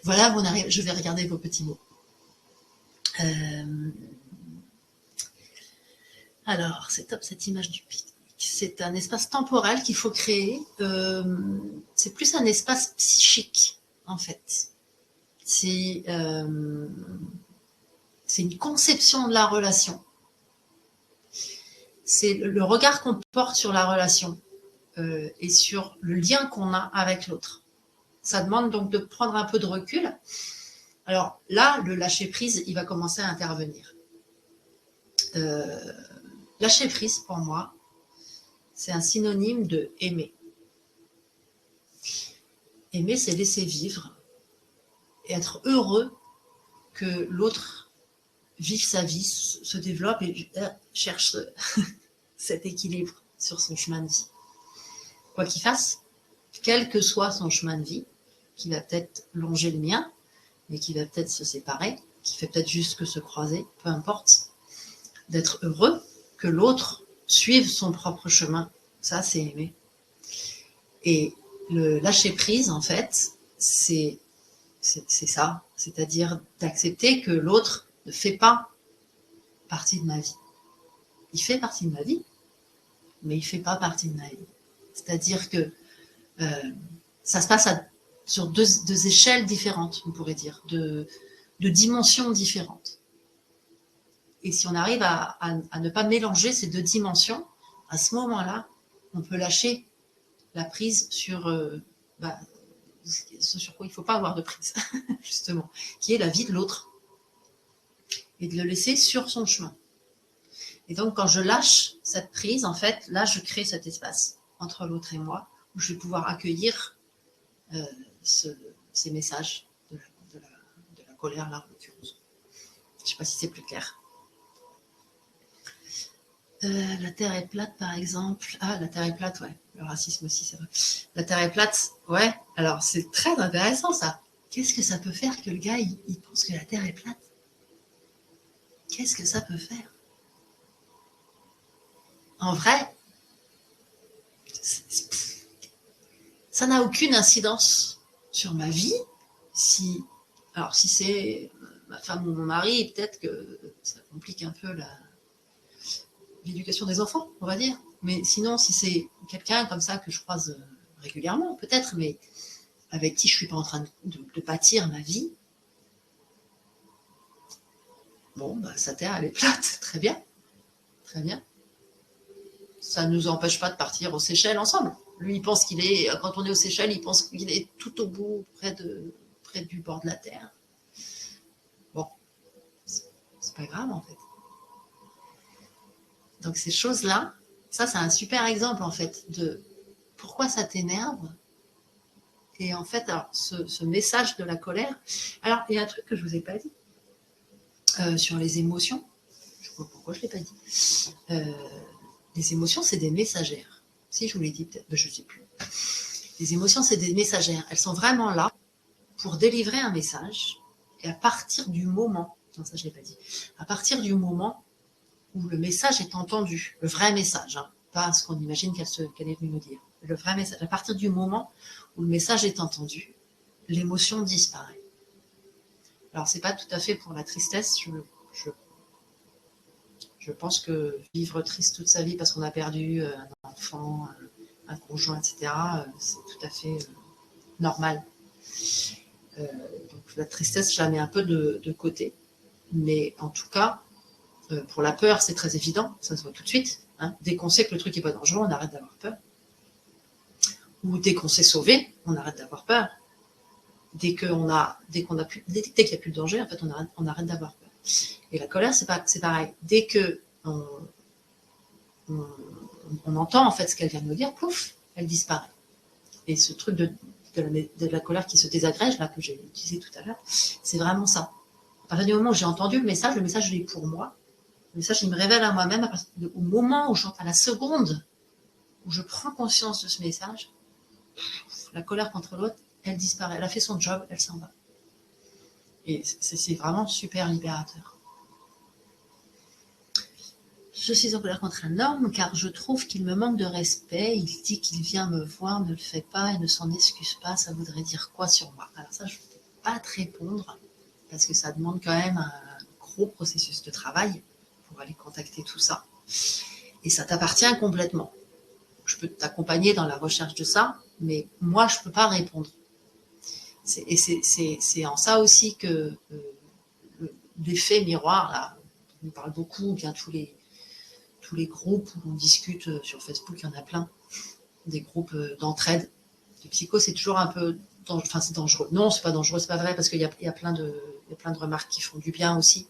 Voilà, je vais regarder vos petits mots. Alors, c'est top cette image du pique-nique. C'est un espace temporel qu'il faut créer. C'est plus un espace psychique, en fait. C'est une conception de la relation. C'est le regard qu'on porte sur la relation et sur le lien qu'on a avec l'autre. Ça demande donc de prendre un peu de recul. Alors là, le lâcher-prise, il va commencer à intervenir. Lâcher-prise, pour moi, c'est un synonyme de aimer. Aimer, c'est laisser vivre et être heureux que l'autre vive sa vie, se développe et cherche cet équilibre sur son chemin de vie. Quoi qu'il fasse, quel que soit son chemin de vie, qui va peut-être longer le mien, mais qui va peut-être se séparer, qui fait peut-être juste que se croiser, peu importe, d'être heureux que l'autre suive son propre chemin. Ça, c'est aimer. Et le lâcher-prise, en fait, c'est ça. C'est-à-dire d'accepter que l'autre ne fait pas partie de ma vie. Il fait partie de ma vie, mais il ne fait pas partie de ma vie. C'est-à-dire que ça se passe sur deux échelles différentes, on pourrait dire, de dimensions différentes. Et si on arrive à ne pas mélanger ces deux dimensions, à ce moment-là, on peut lâcher la prise sur ce sur quoi il ne faut pas avoir de prise, justement, qui est la vie de l'autre, et de le laisser sur son chemin. Et donc, quand je lâche cette prise, en fait, là, je crée cet espace entre l'autre et moi, où je vais pouvoir accueillir ces messages de la colère, là, en l'occurrence. Je ne sais pas si c'est plus clair. La Terre est plate, par exemple. Ah, la Terre est plate, ouais. Le racisme aussi, c'est vrai. La Terre est plate, ouais. Alors, c'est très intéressant, ça. Qu'est-ce que ça peut faire que le gars, il pense que la Terre est plate? Qu'est-ce que ça peut faire? En vrai, ça n'a aucune incidence sur ma vie. Alors, si c'est ma femme ou mon mari, peut-être que ça complique un peu l'éducation des enfants, on va dire. Mais sinon, si c'est quelqu'un comme ça que je croise régulièrement, peut-être, mais avec qui je ne suis pas en train de bâtir ma vie, Bon, bah, sa terre, elle est plate. Très bien. Très bien. Ça ne nous empêche pas de partir aux Seychelles ensemble. Lui, il pense qu'il est, quand on est aux Seychelles, il pense qu'il est tout au bout, près du bord de la terre. Bon, c'est pas grave en fait. Donc ces choses-là, ça c'est un super exemple en fait de pourquoi ça t'énerve. Et en fait, alors, ce message de la colère. Alors, il y a un truc que je ne vous ai pas dit sur les émotions. Je ne sais pas pourquoi je ne l'ai pas dit. Les émotions, c'est des messagères. Si je vous l'ai dit, peut-être, je ne sais plus. Les émotions, c'est des messagères. Elles sont vraiment là pour délivrer un message. Et à partir du moment, non, ça je ne l'ai pas dit, à partir du moment où le message est entendu, le vrai message, hein, pas ce qu'on imagine qu'elle est venue nous dire, le vrai message, à partir du moment où le message est entendu, l'émotion disparaît. Alors, c'est pas tout à fait pour la tristesse. Je pense que vivre triste toute sa vie parce qu'on a perdu un enfant, un conjoint, etc., c'est tout à fait normal. Donc, la tristesse, je la mets un peu de côté. Mais en tout cas, pour la peur, c'est très évident. Ça se voit tout de suite. Hein. Dès qu'on sait que le truc n'est pas dangereux, on arrête d'avoir peur. Ou dès qu'on s'est sauvé, on arrête d'avoir peur. Dès qu'il n'y a plus de danger, en fait, on arrête d'avoir peur. Et la colère, c'est pareil. Dès que on entend en fait ce qu'elle vient de nous dire, pouf, elle disparaît. Et ce truc de la colère qui se désagrège, là, que j'ai utilisé tout à l'heure, c'est vraiment ça. À partir du moment où j'ai entendu le message il est pour moi. Le message, il me révèle à moi-même au moment où à la seconde où je prends conscience de ce message, la colère contre l'autre, elle disparaît. Elle a fait son job, elle s'en va. Et c'est vraiment super libérateur. Je suis en colère contre un homme car je trouve qu'il me manque de respect. Il dit qu'il vient me voir, ne le fait pas et ne s'en excuse pas. Ça voudrait dire quoi sur moi? Alors ça, je ne peux pas te répondre parce que ça demande quand même un gros processus de travail pour aller contacter tout ça. Et ça t'appartient complètement. Je peux t'accompagner dans la recherche de ça, mais moi, je ne peux pas répondre. C'est en ça aussi que l'effet miroir, là, on parle beaucoup, bien tous les groupes où on discute sur Facebook, il y en a plein, des groupes d'entraide. Les psychos, c'est toujours un peu c'est dangereux. Non, c'est pas dangereux, c'est pas vrai, parce qu'il y a plein de remarques qui font du bien aussi,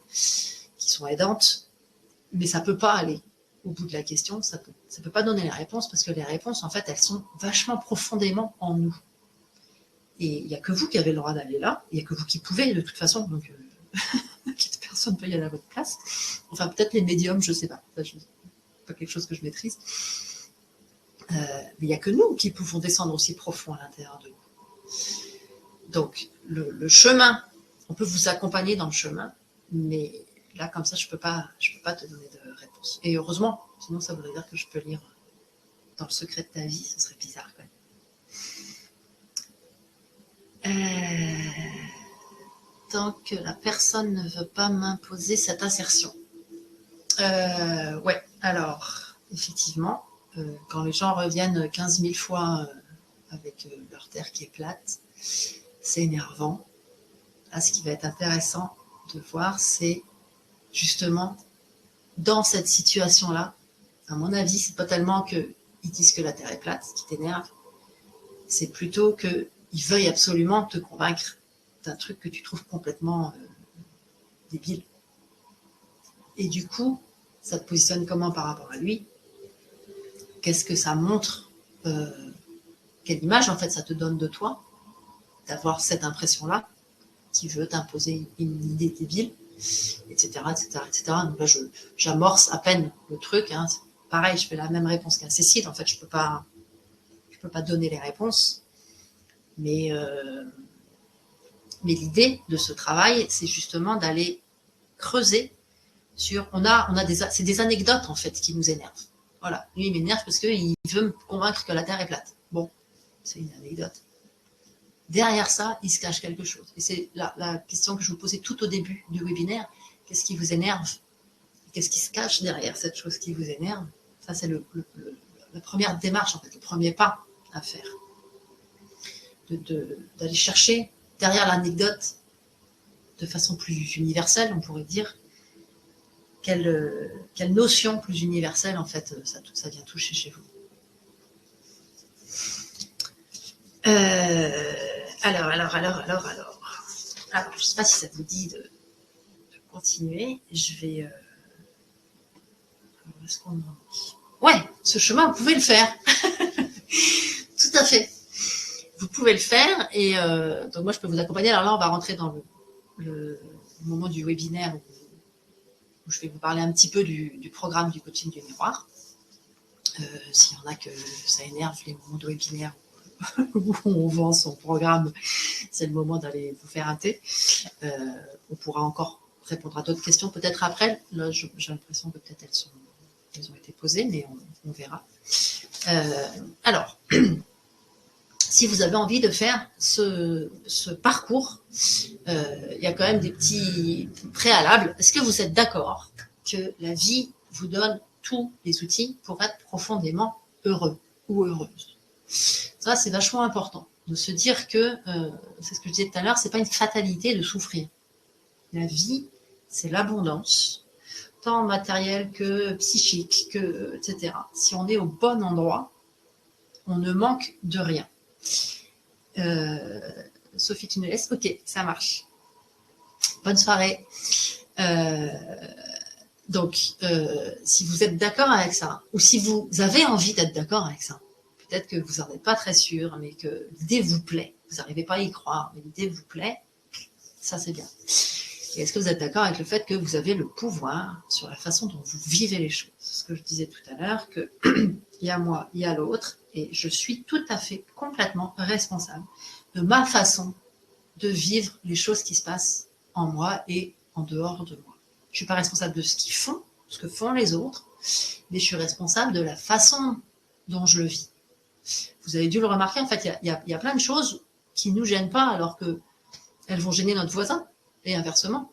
qui sont aidantes, mais ça peut pas aller au bout de la question, ça peut pas donner les réponses, parce que les réponses, en fait, elles sont vachement profondément en nous. Et il n'y a que vous qui avez le droit d'aller là, il n'y a que vous qui pouvez, de toute façon, donc personne ne peut y aller à votre place. Enfin, peut-être les médiums, je sais pas. Ça, pas quelque chose que je maîtrise. Mais il n'y a que nous qui pouvons descendre aussi profond à l'intérieur de nous. Donc, le chemin, on peut vous accompagner dans le chemin, mais là, comme ça, je peux pas te donner de réponse. Et heureusement, sinon ça voudrait dire que je peux lire dans le secret de ta vie, ce serait bizarre quand même. Tant que la personne ne veut pas m'imposer cette assertion. Ouais, alors, effectivement, quand les gens reviennent 15 000 fois avec leur terre qui est plate, c'est énervant. Là, ce qui va être intéressant de voir, c'est justement dans cette situation-là, à mon avis, c'est pas tellement qu'ils disent que la terre est plate, ce qui t'énerve, c'est plutôt qu'ils veuillent absolument te convaincre d'un truc que tu trouves complètement débile. Et du coup, ça te positionne comment par rapport à lui? Qu'est-ce que ça montre? Quelle image, en fait, ça te donne de toi, d'avoir cette impression-là, qui veut t'imposer une idée débile, etc., etc., etc. Donc là, j'amorce à peine le truc. Hein. Pareil, je fais la même réponse qu'à Cécile. En fait, je peux pas donner les réponses. Mais l'idée de ce travail, c'est justement d'aller creuser sur. C'est des anecdotes, en fait, qui nous énervent. Voilà. Lui, il m'énerve parce qu'il veut me convaincre que la Terre est plate. Bon, c'est une anecdote. Derrière ça, il se cache quelque chose. Et c'est la question que je vous posais tout au début du webinaire. Qu'est-ce qui vous énerve? Qu'est-ce qui se cache derrière cette chose qui vous énerve? Ça, c'est la première démarche, en fait, le premier pas à faire. D'aller chercher derrière l'anecdote de façon plus universelle, on pourrait dire, quelle notion plus universelle, en fait, ça vient toucher chez vous. Alors, je ne sais pas si ça vous dit de continuer. Je vais... est-ce qu'on en est ? Ouais, ce chemin, vous pouvez le faire. Tout à fait. Vous pouvez le faire. Et donc, moi, je peux vous accompagner. Alors là, on va rentrer dans le moment du webinaire où je vais vous parler un petit peu du programme du coaching du miroir. S'il y en a que ça énerve les moments de webinaire où on vend son programme, c'est le moment d'aller vous faire un thé. On pourra encore répondre à d'autres questions peut-être après. Là, j'ai l'impression que peut-être elles ont été posées, mais on verra. Alors, si vous avez envie de faire ce parcours, il y a quand même des petits préalables. Est-ce que vous êtes d'accord que la vie vous donne tous les outils pour être profondément heureux ou heureuse? Ça, c'est vachement important de se dire que, c'est ce que je disais tout à l'heure, c'est pas une fatalité de souffrir. La vie, c'est l'abondance, tant matérielle que psychique, etc. Si on est au bon endroit, on ne manque de rien. Sophie, tu me laisses? Ok, ça marche. Bonne soirée. Donc, si vous êtes d'accord avec ça, ou si vous avez envie d'être d'accord avec ça, peut-être que vous n'en êtes pas très sûr, mais que l'idée vous plaît, vous n'arrivez pas à y croire, mais l'idée vous plaît, ça c'est bien. Et est-ce que vous êtes d'accord avec le fait que vous avez le pouvoir sur la façon dont vous vivez les choses? C'est ce que je disais tout à l'heure, que il y a moi, il y a l'autre, et je suis tout à fait complètement responsable de ma façon de vivre les choses qui se passent en moi et en dehors de moi. Je ne suis pas responsable de ce qu'ils font, ce que font les autres, mais je suis responsable de la façon dont je le vis. Vous avez dû le remarquer, en fait, il y a plein de choses qui ne nous gênent pas alors qu'elles vont gêner notre voisin, et inversement.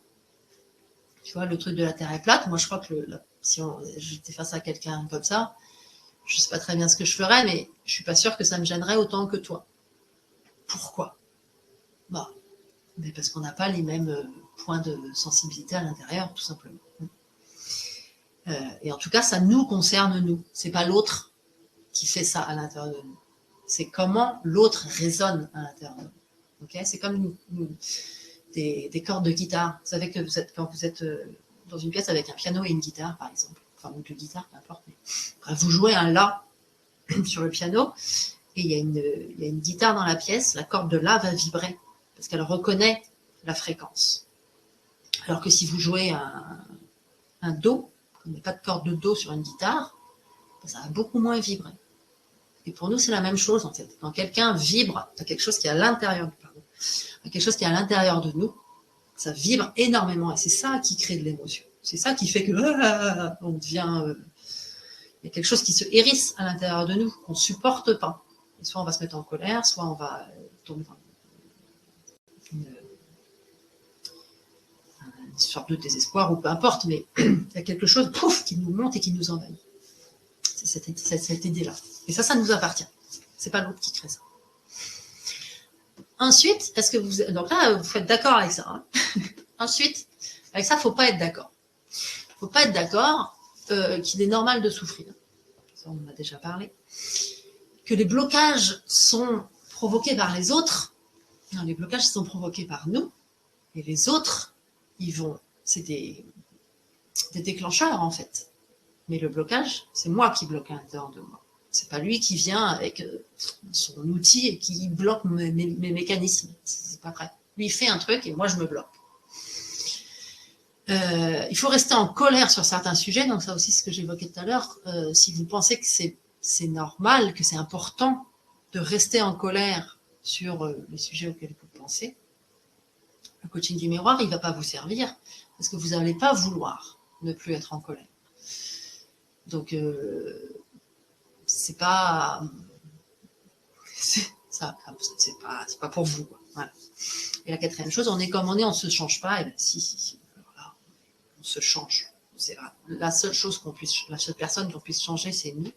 Tu vois, le truc de la Terre est plate, moi je crois que si j'étais face à quelqu'un comme ça, je ne sais pas très bien ce que je ferais, mais je ne suis pas sûre que ça me gênerait autant que toi. Pourquoi? Bah, mais parce qu'on n'a pas les mêmes points de sensibilité à l'intérieur, tout simplement. Et en tout cas, ça nous concerne, nous. C'est pas l'autre qui fait ça à l'intérieur de nous. C'est comment l'autre résonne à l'intérieur de nous. Okay, c'est comme des cordes de guitare. Vous savez que quand vous êtes dans une pièce avec un piano et une guitare, par exemple, enfin, ou deux guitares, peu importe, mais bref, vous jouez un La sur le piano, et il y a une guitare dans la pièce, la corde de La va vibrer, parce qu'elle reconnaît la fréquence. Alors que si vous jouez un Do, il n'y a pas de corde de Do sur une guitare, ça va beaucoup moins vibrer. Et pour nous, c'est la même chose, en fait. Quand quelqu'un vibre à quelque chose qui est à l'intérieur, de nous, ça vibre énormément. Et c'est ça qui crée de l'émotion. C'est ça qui fait que on devient... il y a quelque chose qui se hérisse à l'intérieur de nous, qu'on ne supporte pas. Et soit on va se mettre en colère, soit on va tomber dans une sorte de désespoir, ou peu importe, mais il y a quelque chose, pouf, qui nous monte et qui nous envahit. C'est cette idée-là. Et ça nous appartient. C'est pas l'autre qui crée ça. Ensuite, est-ce que vous... Donc là, vous êtes d'accord avec ça. Hein. Ensuite, avec ça, il ne faut pas être d'accord. Il ne faut pas être d'accord qu'il est normal de souffrir. Ça, on en a déjà parlé. Que les blocages sont provoqués par les autres. Non, les blocages sont provoqués par nous. Et les autres, c'est des déclencheurs, en fait. Mais le blocage, c'est moi qui bloque à l'intérieur de moi. C'est pas lui qui vient avec son outil et qui bloque mes mécanismes. C'est pas vrai. Lui, il fait un truc et moi, je me bloque. Il faut rester en colère sur certains sujets. Donc ça aussi, ce que j'évoquais tout à l'heure. Si vous pensez que c'est normal, que c'est important de rester en colère sur les sujets auxquels vous pensez, le coaching du miroir, il ne va pas vous servir parce que vous n'allez pas vouloir ne plus être en colère. Donc, c'est pas pour vous, quoi. Voilà. Et la quatrième chose, on est comme on est, on ne se change pas. Et bien, si. Alors là, on se change. C'est la seule personne qu'on puisse changer, c'est nous.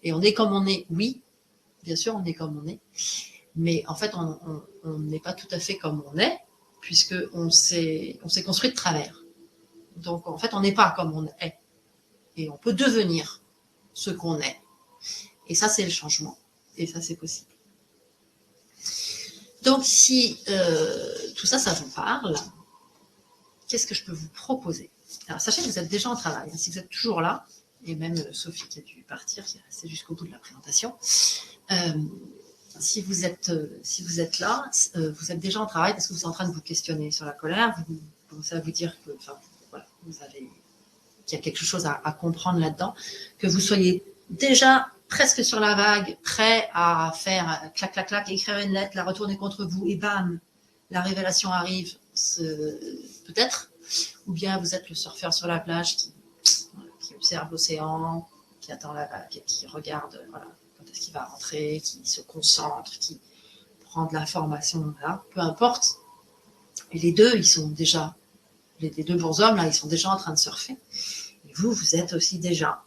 Et on est comme on est, oui, bien sûr, on est comme on est. Mais en fait, on n'est pas tout à fait comme on est, puisqu'on s'est construit de travers. Donc, en fait, on n'est pas comme on est. Et on peut devenir ce qu'on est. Et ça, c'est le changement. Et ça, c'est possible. Donc, si tout ça, ça vous parle, qu'est-ce que je peux vous proposer? Alors, sachez que vous êtes déjà en travail. Si vous êtes toujours là, et même Sophie qui a dû partir, qui est restée jusqu'au bout de la présentation, si vous êtes là, vous êtes déjà en travail parce que vous êtes en train de vous questionner sur la colère, vous commencez à vous dire que, voilà, qu'il y a quelque chose à comprendre là-dedans, que vous soyez déjà presque sur la vague, prêt à faire clac, clac, clac, écrire une lettre, la retourner contre vous, et bam, la révélation arrive, peut-être, ou bien vous êtes le surfeur sur la plage qui observe l'océan, qui attend la vague, qui regarde, voilà, quand est-ce qu'il va rentrer, qui se concentre, qui prend de l'information, là, peu importe. Et les deux, ils sont déjà, les deux bons hommes, là, ils sont déjà en train de surfer. Et vous êtes aussi déjà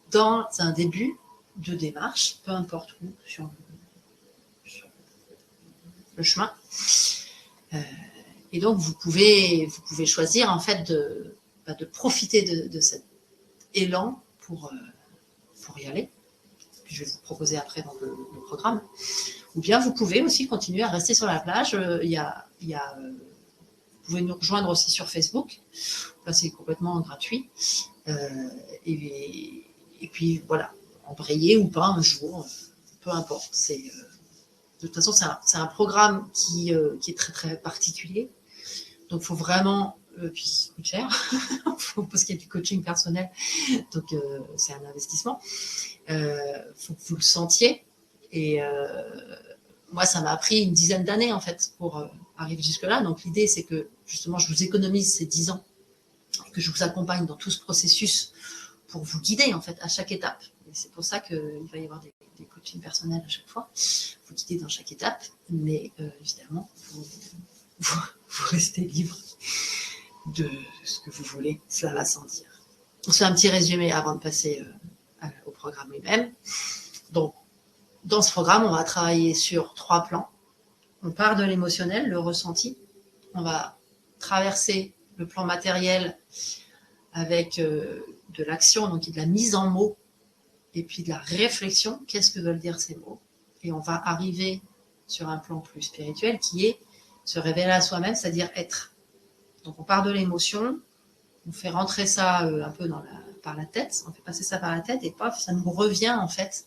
dans un début de démarche, peu importe où, sur le chemin. Et donc, vous pouvez choisir, en fait, de profiter de cet élan pour y aller. Puis je vais vous proposer après dans le programme. Ou bien vous pouvez aussi continuer à rester sur la plage. Vous pouvez nous rejoindre aussi sur Facebook. Là, c'est complètement gratuit. Et puis voilà, embrayer ou pas un jour, peu importe. De toute façon, c'est un programme qui est très très particulier. Donc, il faut vraiment, puis il coûte cher, parce qu'il y a du coaching personnel, donc c'est un investissement. Faut que vous le sentiez. Et moi, ça m'a pris une dizaine d'années, en fait, pour arriver jusque-là. Donc, l'idée, c'est que, justement, je vous économise ces 10 ans et que je vous accompagne dans tout ce processus pour vous guider, en fait, à chaque étape. Et c'est pour ça qu'il va y avoir des coachings personnels à chaque fois, vous guider dans chaque étape. Mais évidemment, vous restez libre de ce que vous voulez. Cela va sans dire. On se fait un petit résumé avant de passer au programme lui-même. Donc, dans ce programme, on va travailler sur 3 plans. On part de l'émotionnel, le ressenti. On va traverser le plan matériel avec de l'action, donc de la mise en mots, et puis de la réflexion. Qu'est-ce que veulent dire ces mots? Et on va arriver sur un plan plus spirituel qui est se révéler à soi-même, c'est-à-dire être. Donc, on part de l'émotion, on fait rentrer ça un peu par la tête, on fait passer ça par la tête, et paf, ça nous revient en fait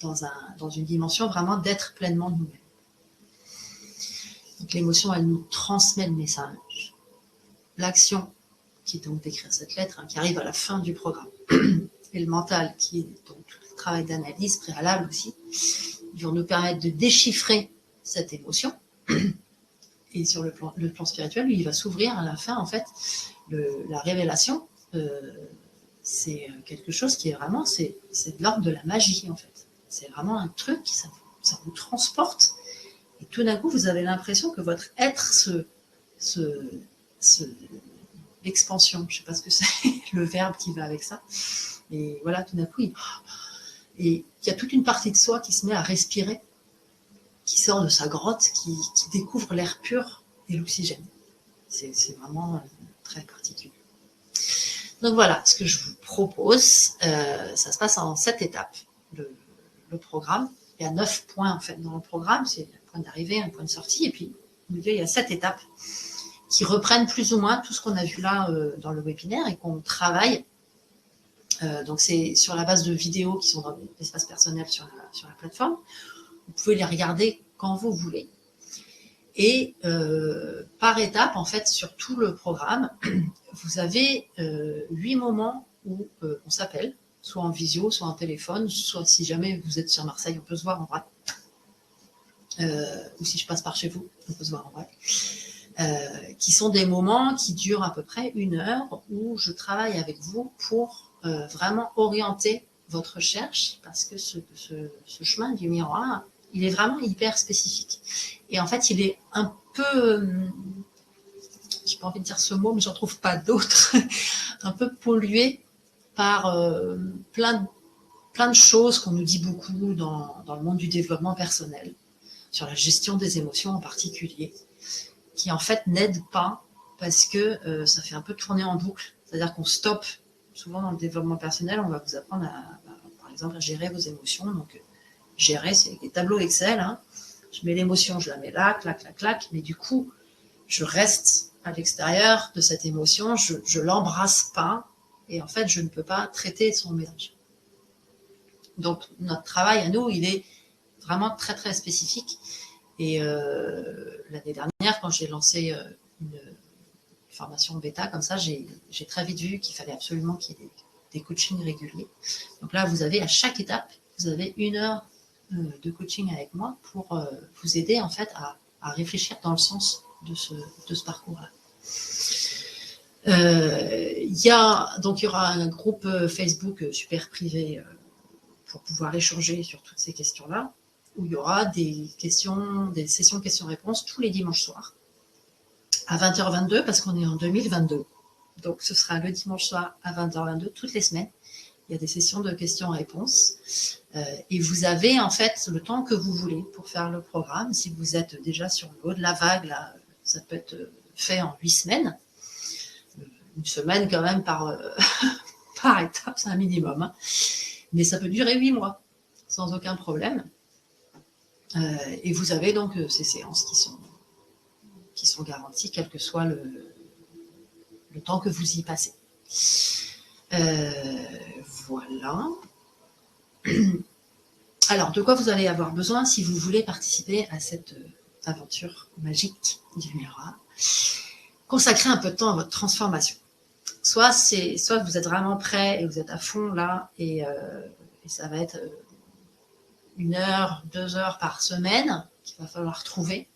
dans une dimension vraiment d'être pleinement nous-mêmes. Donc l'émotion, elle nous transmet le message. L'action, qui est donc d'écrire cette lettre, qui arrive à la fin du programme, et le mental, qui est donc le travail d'analyse préalable aussi, ils vont nous permettre de déchiffrer cette émotion. Et sur le plan spirituel, lui, il va s'ouvrir à la fin, en fait, la révélation, c'est quelque chose qui est vraiment, c'est de l'ordre de la magie, en fait. C'est vraiment un truc qui ça vous transporte. Et tout d'un coup, vous avez l'impression que votre être l'expansion, je ne sais pas ce que c'est, le verbe qui va avec ça. Et voilà, tout d'un coup, il y a toute une partie de soi qui se met à respirer, qui sort de sa grotte, qui découvre l'air pur et l'oxygène. C'est vraiment très particulier. Donc voilà, ce que je vous propose, ça se passe en 7 étapes, le programme. Il y a 9 points en fait dans le programme, c'est un point d'arrivée, un point de sortie, et puis au milieu, il y a 7 étapes qui reprennent plus ou moins tout ce qu'on a vu là dans le webinaire et qu'on travaille. Donc c'est sur la base de vidéos qui sont dans l'espace personnel sur la plateforme. Vous pouvez les regarder quand vous voulez. Et par étape, en fait, sur tout le programme, vous avez 8 moments où on s'appelle, soit en visio, soit en téléphone, soit si jamais vous êtes sur Marseille, on peut se voir en vrai. Ou si je passe par chez vous, on peut se voir en vrai. Qui sont des moments qui durent à peu près 1 heure où je travaille avec vous pour vraiment orienter votre recherche, parce que ce chemin du miroir, il est vraiment hyper spécifique. Et en fait, il est un peu, j'ai pas envie de dire ce mot, mais j'en trouve pas d'autres, un peu pollué par plein de choses qu'on nous dit beaucoup dans le monde du développement personnel, sur la gestion des émotions en particulier, qui en fait n'aident pas parce que ça fait un peu tourner en boucle. C'est-à-dire qu'on stoppe. Souvent dans le développement personnel, on va vous apprendre par exemple, à gérer vos émotions. Donc, gérer, c'est des tableaux Excel. Hein. Je mets l'émotion, je la mets là, clac, clac, clac. Mais du coup, je reste à l'extérieur de cette émotion, je l'embrasse pas. Et en fait, je ne peux pas traiter son message. Donc, notre travail à nous, il est vraiment très, très spécifique. Et l'année dernière, quand j'ai lancé une formation bêta comme ça, j'ai très vite vu qu'il fallait absolument qu'il y ait des coachings réguliers. Donc là, vous avez à chaque étape, vous avez 1 heure de coaching avec moi pour vous aider en fait à réfléchir dans le sens de ce parcours-là. Il y aura un groupe Facebook super privé pour pouvoir échanger sur toutes ces questions-là, où il y aura des sessions questions-réponses tous les dimanches soirs à 20h22 parce qu'on est en 2022. Donc ce sera le dimanche soir à 20h22 toutes les semaines. Il y a des sessions de questions-réponses et vous avez en fait le temps que vous voulez pour faire le programme. Si vous êtes déjà sur le haut de la vague, là, ça peut être fait en 8 semaines. 1 semaine quand même par étape, c'est un minimum. Hein. Mais ça peut durer 8 mois sans aucun problème. Et vous avez donc ces séances qui sont garanties, quel que soit le temps que vous y passez. Voilà. Alors, de quoi vous allez avoir besoin si vous voulez participer à cette aventure magique du miroir? Consacrez un peu de temps à votre transformation. Soit vous êtes vraiment prêt et vous êtes à fond là, et ça va être 1 heure, 2 heures par semaine qu'il va falloir trouver.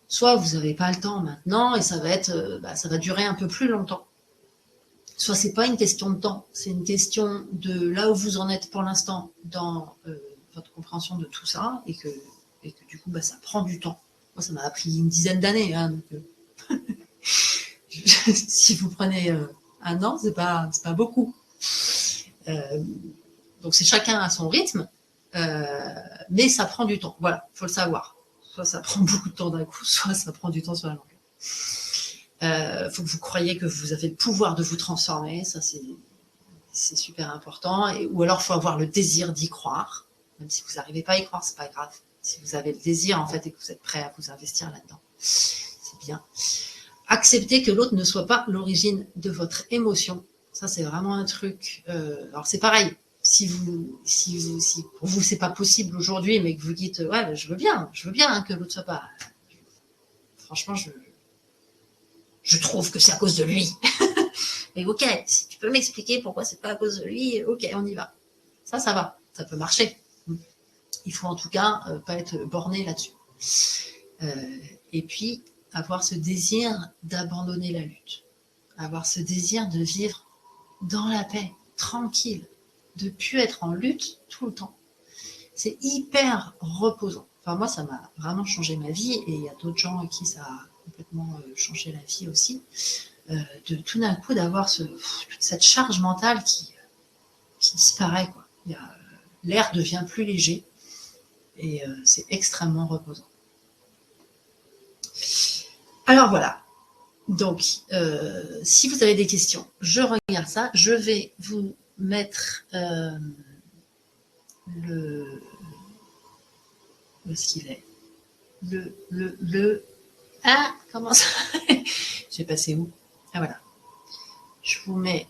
Soit vous n'avez pas le temps maintenant et ça va durer un peu plus longtemps. Soit c'est pas une question de temps, c'est une question de là où vous en êtes pour l'instant dans votre compréhension de tout ça et que du coup ça prend du temps. Moi ça m'a pris une dizaine d'années. Hein, donc, si vous prenez 1 an, c'est pas beaucoup. Donc c'est chacun à son rythme, mais ça prend du temps. Voilà, faut le savoir. Soit ça prend beaucoup de temps d'un coup, soit ça prend du temps sur la longueur. Faut que vous croyiez que vous avez le pouvoir de vous transformer, ça c'est super important. Ou alors faut avoir le désir d'y croire, même si vous n'arrivez pas à y croire, c'est pas grave. Si vous avez le désir en fait et que vous êtes prêt à vous investir là-dedans, c'est bien. Accepter que l'autre ne soit pas l'origine de votre émotion, ça c'est vraiment un truc. Alors c'est pareil. Si pour vous c'est pas possible aujourd'hui, mais que vous dites ouais, je veux bien hein, que l'autre soit pas. Franchement, je trouve que c'est à cause de lui. Mais ok, si tu peux m'expliquer pourquoi c'est pas à cause de lui, ok, on y va. Ça va, ça peut marcher. Il faut en tout cas pas être borné là-dessus. Et puis, avoir ce désir d'abandonner la lutte. Avoir ce désir de vivre dans la paix, tranquille, de ne plus être en lutte tout le temps. C'est hyper reposant. Enfin, moi, ça m'a vraiment changé ma vie et il y a d'autres gens à qui ça a complètement changé la vie aussi. De tout d'un coup d'avoir toute cette charge mentale qui disparaît. Quoi. L'air devient plus léger et c'est extrêmement reposant. Alors voilà. Donc, si vous avez des questions, je regarde ça. Je vais vous mettre où est-ce qu'il est Ah, comment ça J'ai passé où Ah voilà. Je vous mets.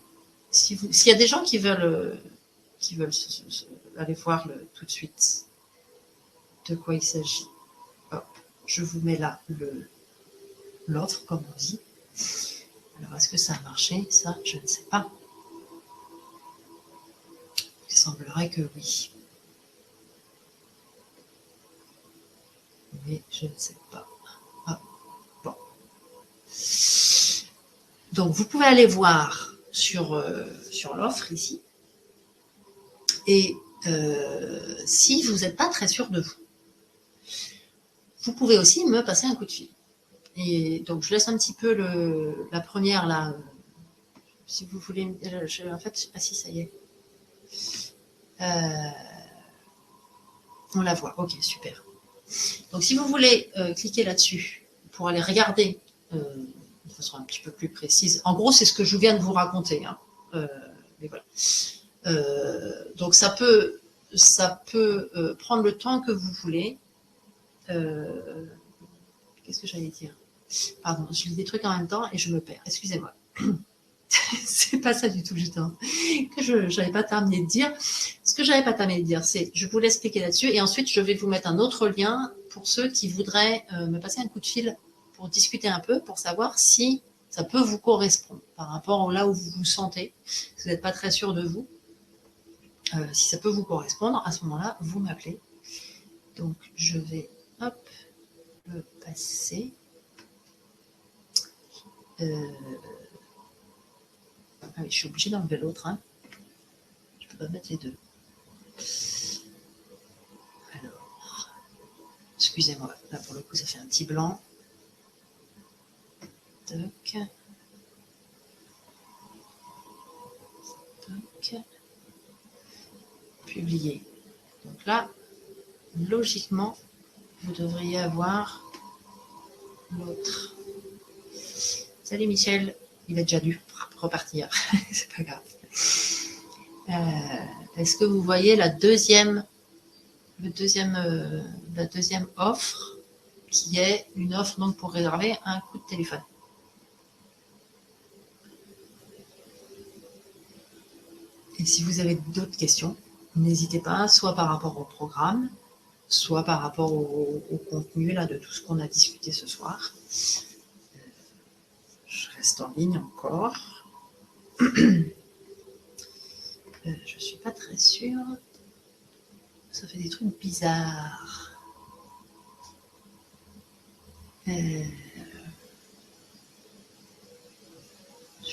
S'il y a des gens qui veulent aller voir tout de suite de quoi il s'agit, hop, je vous mets là l'offre, comme on dit. Alors, est-ce que ça a marché? Ça, je ne sais pas. Il semblerait que oui. Mais je ne sais pas. Ah, bon. Donc, vous pouvez aller voir sur l'offre ici. Et si vous n'êtes pas très sûr de vous, vous pouvez aussi me passer un coup de fil. Et donc, je laisse un petit peu la première là. Si vous voulez, en fait, ah si, ça y est. On la voit, ok, super. Donc si vous voulez cliquer là-dessus pour aller regarder de façon un petit peu plus précise. En gros, c'est ce que je viens de vous raconter. Hein. Mais voilà. Donc ça peut prendre le temps que vous voulez. Qu'est-ce que j'allais dire? Pardon, je lis des trucs en même temps et je me perds. Excusez-moi. C'est pas ça du tout que je n'avais pas terminé de dire. Ce que j'avais pas terminé de dire, c'est, je vous laisse cliquer là-dessus et ensuite je vais vous mettre un autre lien pour ceux qui voudraient me passer un coup de fil pour discuter un peu, pour savoir si ça peut vous correspondre par rapport à là où vous vous sentez. Si vous n'êtes pas très sûr de vous, si ça peut vous correspondre, à ce moment-là, vous m'appelez. Donc je vais, hop, le passer. Ah oui, je suis obligée d'enlever l'autre. Hein. Je ne peux pas mettre les deux. Alors, excusez-moi, là pour le coup ça fait un petit blanc. Toc. Toc. Publier. Donc là, logiquement, vous devriez avoir l'autre. Salut Michel, il a déjà dû repartir, c'est pas grave. Est-ce que vous voyez la deuxième offre qui est une offre donc pour réserver un coup de téléphone? Et si vous avez d'autres questions, n'hésitez pas, soit par rapport au programme, soit par rapport au contenu là, de tout ce qu'on a discuté ce soir. Je reste en ligne encore. Je ne suis pas très sûre. Ça fait des trucs bizarres. Je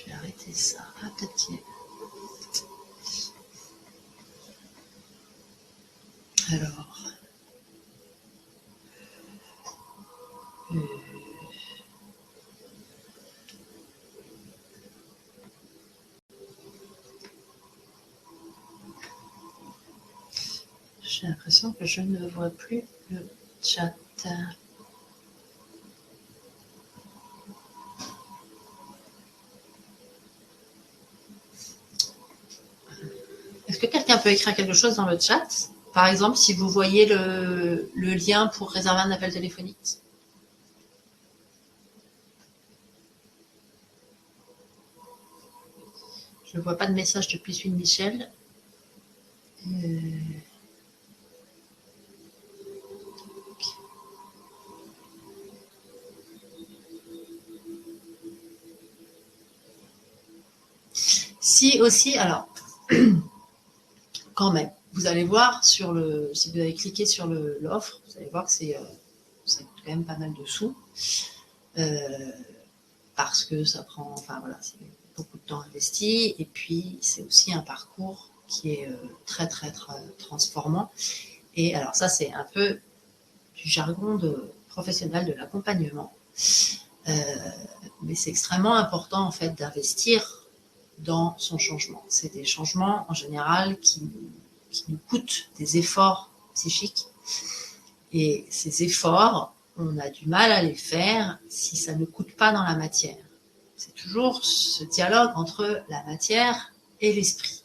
vais arrêter ça. Ah, peut-être qu'il y a... Alors... J'ai l'impression que je ne vois plus le chat. Est-ce que quelqu'un peut écrire quelque chose dans le chat? Par exemple, si vous voyez le lien pour réserver un appel téléphonique. Je ne vois pas de message depuis celui de Michel. Si aussi, alors, quand même, vous allez voir si vous avez cliqué sur l'offre, vous allez voir que ça coûte quand même pas mal de sous. Parce que ça prend, enfin voilà, c'est beaucoup de temps investi et puis c'est aussi un parcours qui est très transformant. Et alors ça, c'est un peu du jargon professionnel de l'accompagnement. Mais c'est extrêmement important en fait d'investir dans son changement. C'est des changements en général qui nous coûtent des efforts psychiques. Et ces efforts, on a du mal à les faire si ça ne coûte pas dans la matière. C'est toujours ce dialogue entre la matière et l'esprit.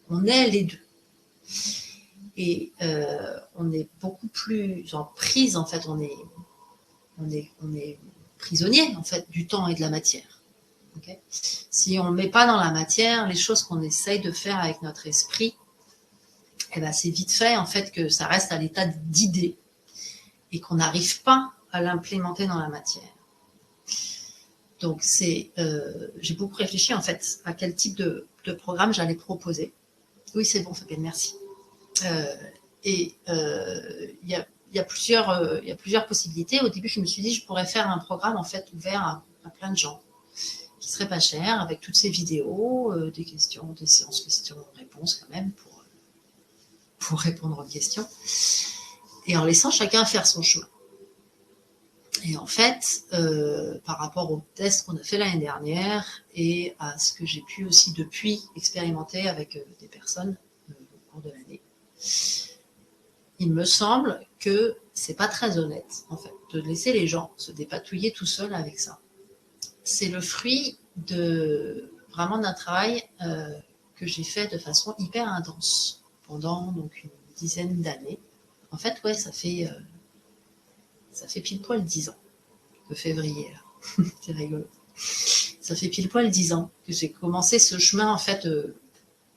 On est les deux. Et on est beaucoup plus en prise, en fait, on est prisonnier, en fait, du temps et de la matière. Okay, si on ne met pas dans la matière les choses qu'on essaye de faire avec notre esprit, eh ben c'est vite fait, en fait, que ça reste à l'état d'idée et qu'on n'arrive pas à l'implémenter dans la matière. Donc, j'ai beaucoup réfléchi, en fait, à quel type de programme j'allais proposer. Oui, c'est bon, Fabienne, merci. Il y a plusieurs possibilités. Au début, je me suis dit, je pourrais faire un programme, en fait, ouvert à plein de gens, qui serait pas cher, avec toutes ces vidéos, des questions, des séances questions-réponses, quand même, pour répondre aux questions, et en laissant chacun faire son chemin. Et en fait, par rapport au test qu'on a fait l'année dernière et à ce que j'ai pu aussi depuis expérimenter avec des personnes au cours de l'année, il me semble que c'est pas très honnête, en fait, de laisser les gens se dépatouiller tout seuls avec ça. c'est le fruit de vraiment d'un travail que j'ai fait de façon hyper intense pendant donc une dizaine d'années. En fait, ouais, ça fait pile poil 10 ans, de février, là. C'est rigolo. Ça fait pile poil 10 ans que j'ai commencé ce chemin, en fait,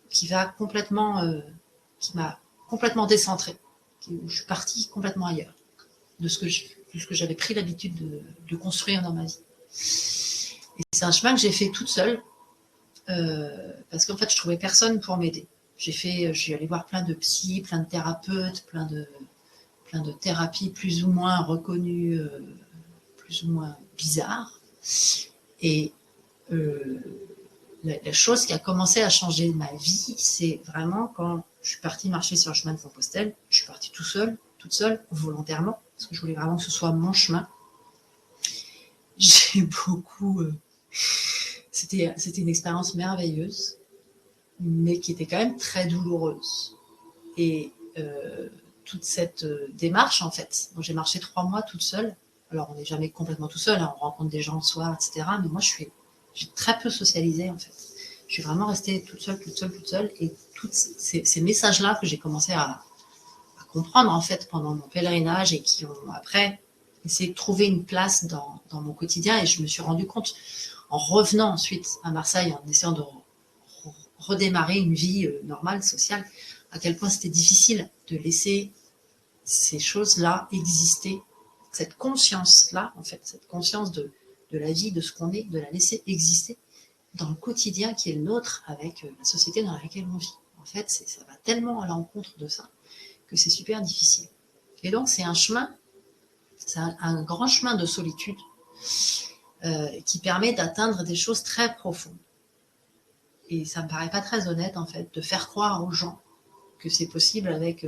qui m'a complètement décentré, où je suis partie complètement ailleurs de ce que j'avais pris l'habitude de construire dans ma vie. Et c'est un chemin que j'ai fait toute seule, parce qu'en fait, je trouvais personne pour m'aider. Je suis allée voir plein de psys, plein de thérapeutes, plein de thérapies plus ou moins reconnues, plus ou moins bizarres. Et la chose qui a commencé à changer ma vie, c'est vraiment quand je suis partie marcher sur le chemin de Compostelle. Je suis partie toute seule, volontairement, parce que je voulais vraiment que ce soit mon chemin. J'ai beaucoup... c'était une expérience merveilleuse, mais qui était quand même très douloureuse. Et toute cette démarche, en fait, donc j'ai marché 3 mois toute seule. Alors, on n'est jamais complètement tout seul, hein, on rencontre des gens le soir, etc. Mais moi, j'ai très peu socialisé, en fait. Je suis vraiment restée toute seule. Et tous ces messages-là que j'ai commencé à comprendre, en fait, pendant mon pèlerinage et qui ont, après, essayé de trouver une place dans mon quotidien. Et je me suis rendu compte, en revenant ensuite à Marseille, en essayant de redémarrer une vie normale, sociale, à quel point c'était difficile de laisser ces choses-là exister, cette conscience-là, en fait, cette conscience de la vie, de ce qu'on est, de la laisser exister dans le quotidien qui est le nôtre avec la société dans laquelle on vit. En fait, ça va tellement à l'encontre de ça que c'est super difficile. Et donc, c'est un chemin, c'est un grand chemin de solitude qui permet d'atteindre des choses très profondes. Et ça me paraît pas très honnête, en fait, de faire croire aux gens que c'est possible avec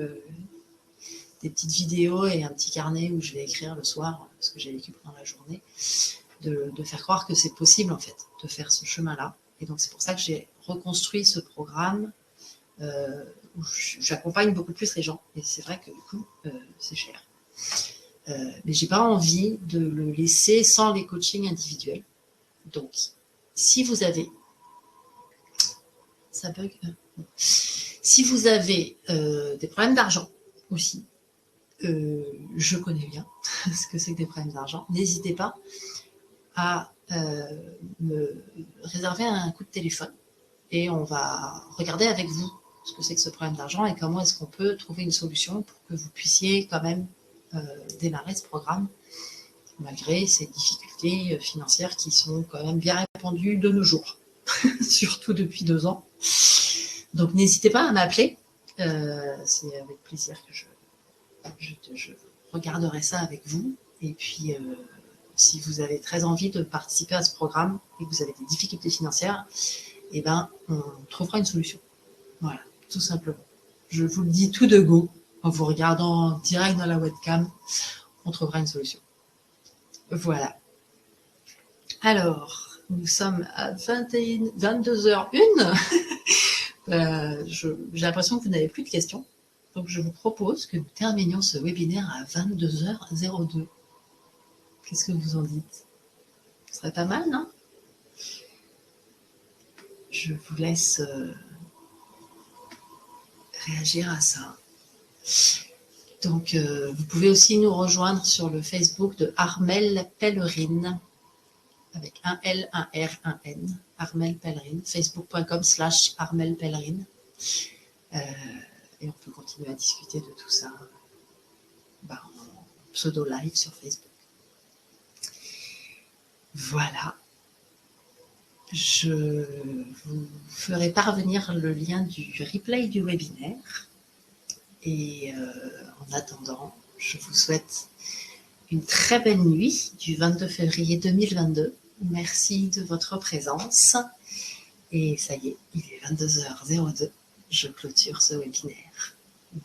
des petites vidéos et un petit carnet où je vais écrire le soir ce que j'ai vécu pendant la journée, de faire croire que c'est possible, en fait, de faire ce chemin-là. Et donc, c'est pour ça que j'ai reconstruit ce programme où j'accompagne beaucoup plus les gens. Et c'est vrai que, du coup, c'est cher. Mais j'ai pas envie de le laisser sans les coachings individuels. Donc, si vous avez... Ça bug. Si vous avez des problèmes d'argent aussi, je connais bien ce que c'est que des problèmes d'argent, n'hésitez pas à me réserver un coup de téléphone et on va regarder avec vous ce que c'est que ce problème d'argent et comment est-ce qu'on peut trouver une solution pour que vous puissiez quand même démarrer ce programme malgré ces difficultés financières qui sont quand même bien répandues de nos jours, surtout depuis 2 ans. Donc n'hésitez pas à m'appeler, c'est avec plaisir que je regarderai ça avec vous. Et puis, si vous avez très envie de participer à ce programme et que vous avez des difficultés financières, eh ben, on trouvera une solution. Voilà, tout simplement. Je vous le dis tout de go, en vous regardant direct dans la webcam, on trouvera une solution. Voilà. Alors, nous sommes à 22h01. J'ai l'impression que vous n'avez plus de questions. Donc, je vous propose que nous terminions ce webinaire à 22h02. Qu'est-ce que vous en dites? Ce serait pas mal, non? Je vous laisse réagir à ça. Donc, vous pouvez aussi nous rejoindre sur le Facebook de Armelle Pellerine, avec un L, un R, un N, Armelle Pellerine, facebook.com/Armelle Pellerine. Et on peut continuer à discuter de tout ça en pseudo live sur Facebook. Voilà. Je vous ferai parvenir le lien du replay du webinaire. Et en attendant, je vous souhaite une très belle nuit du 22 février 2022. Merci de votre présence. Et ça y est, il est 22h02. Je clôture ce webinaire.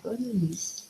Bonne nuit.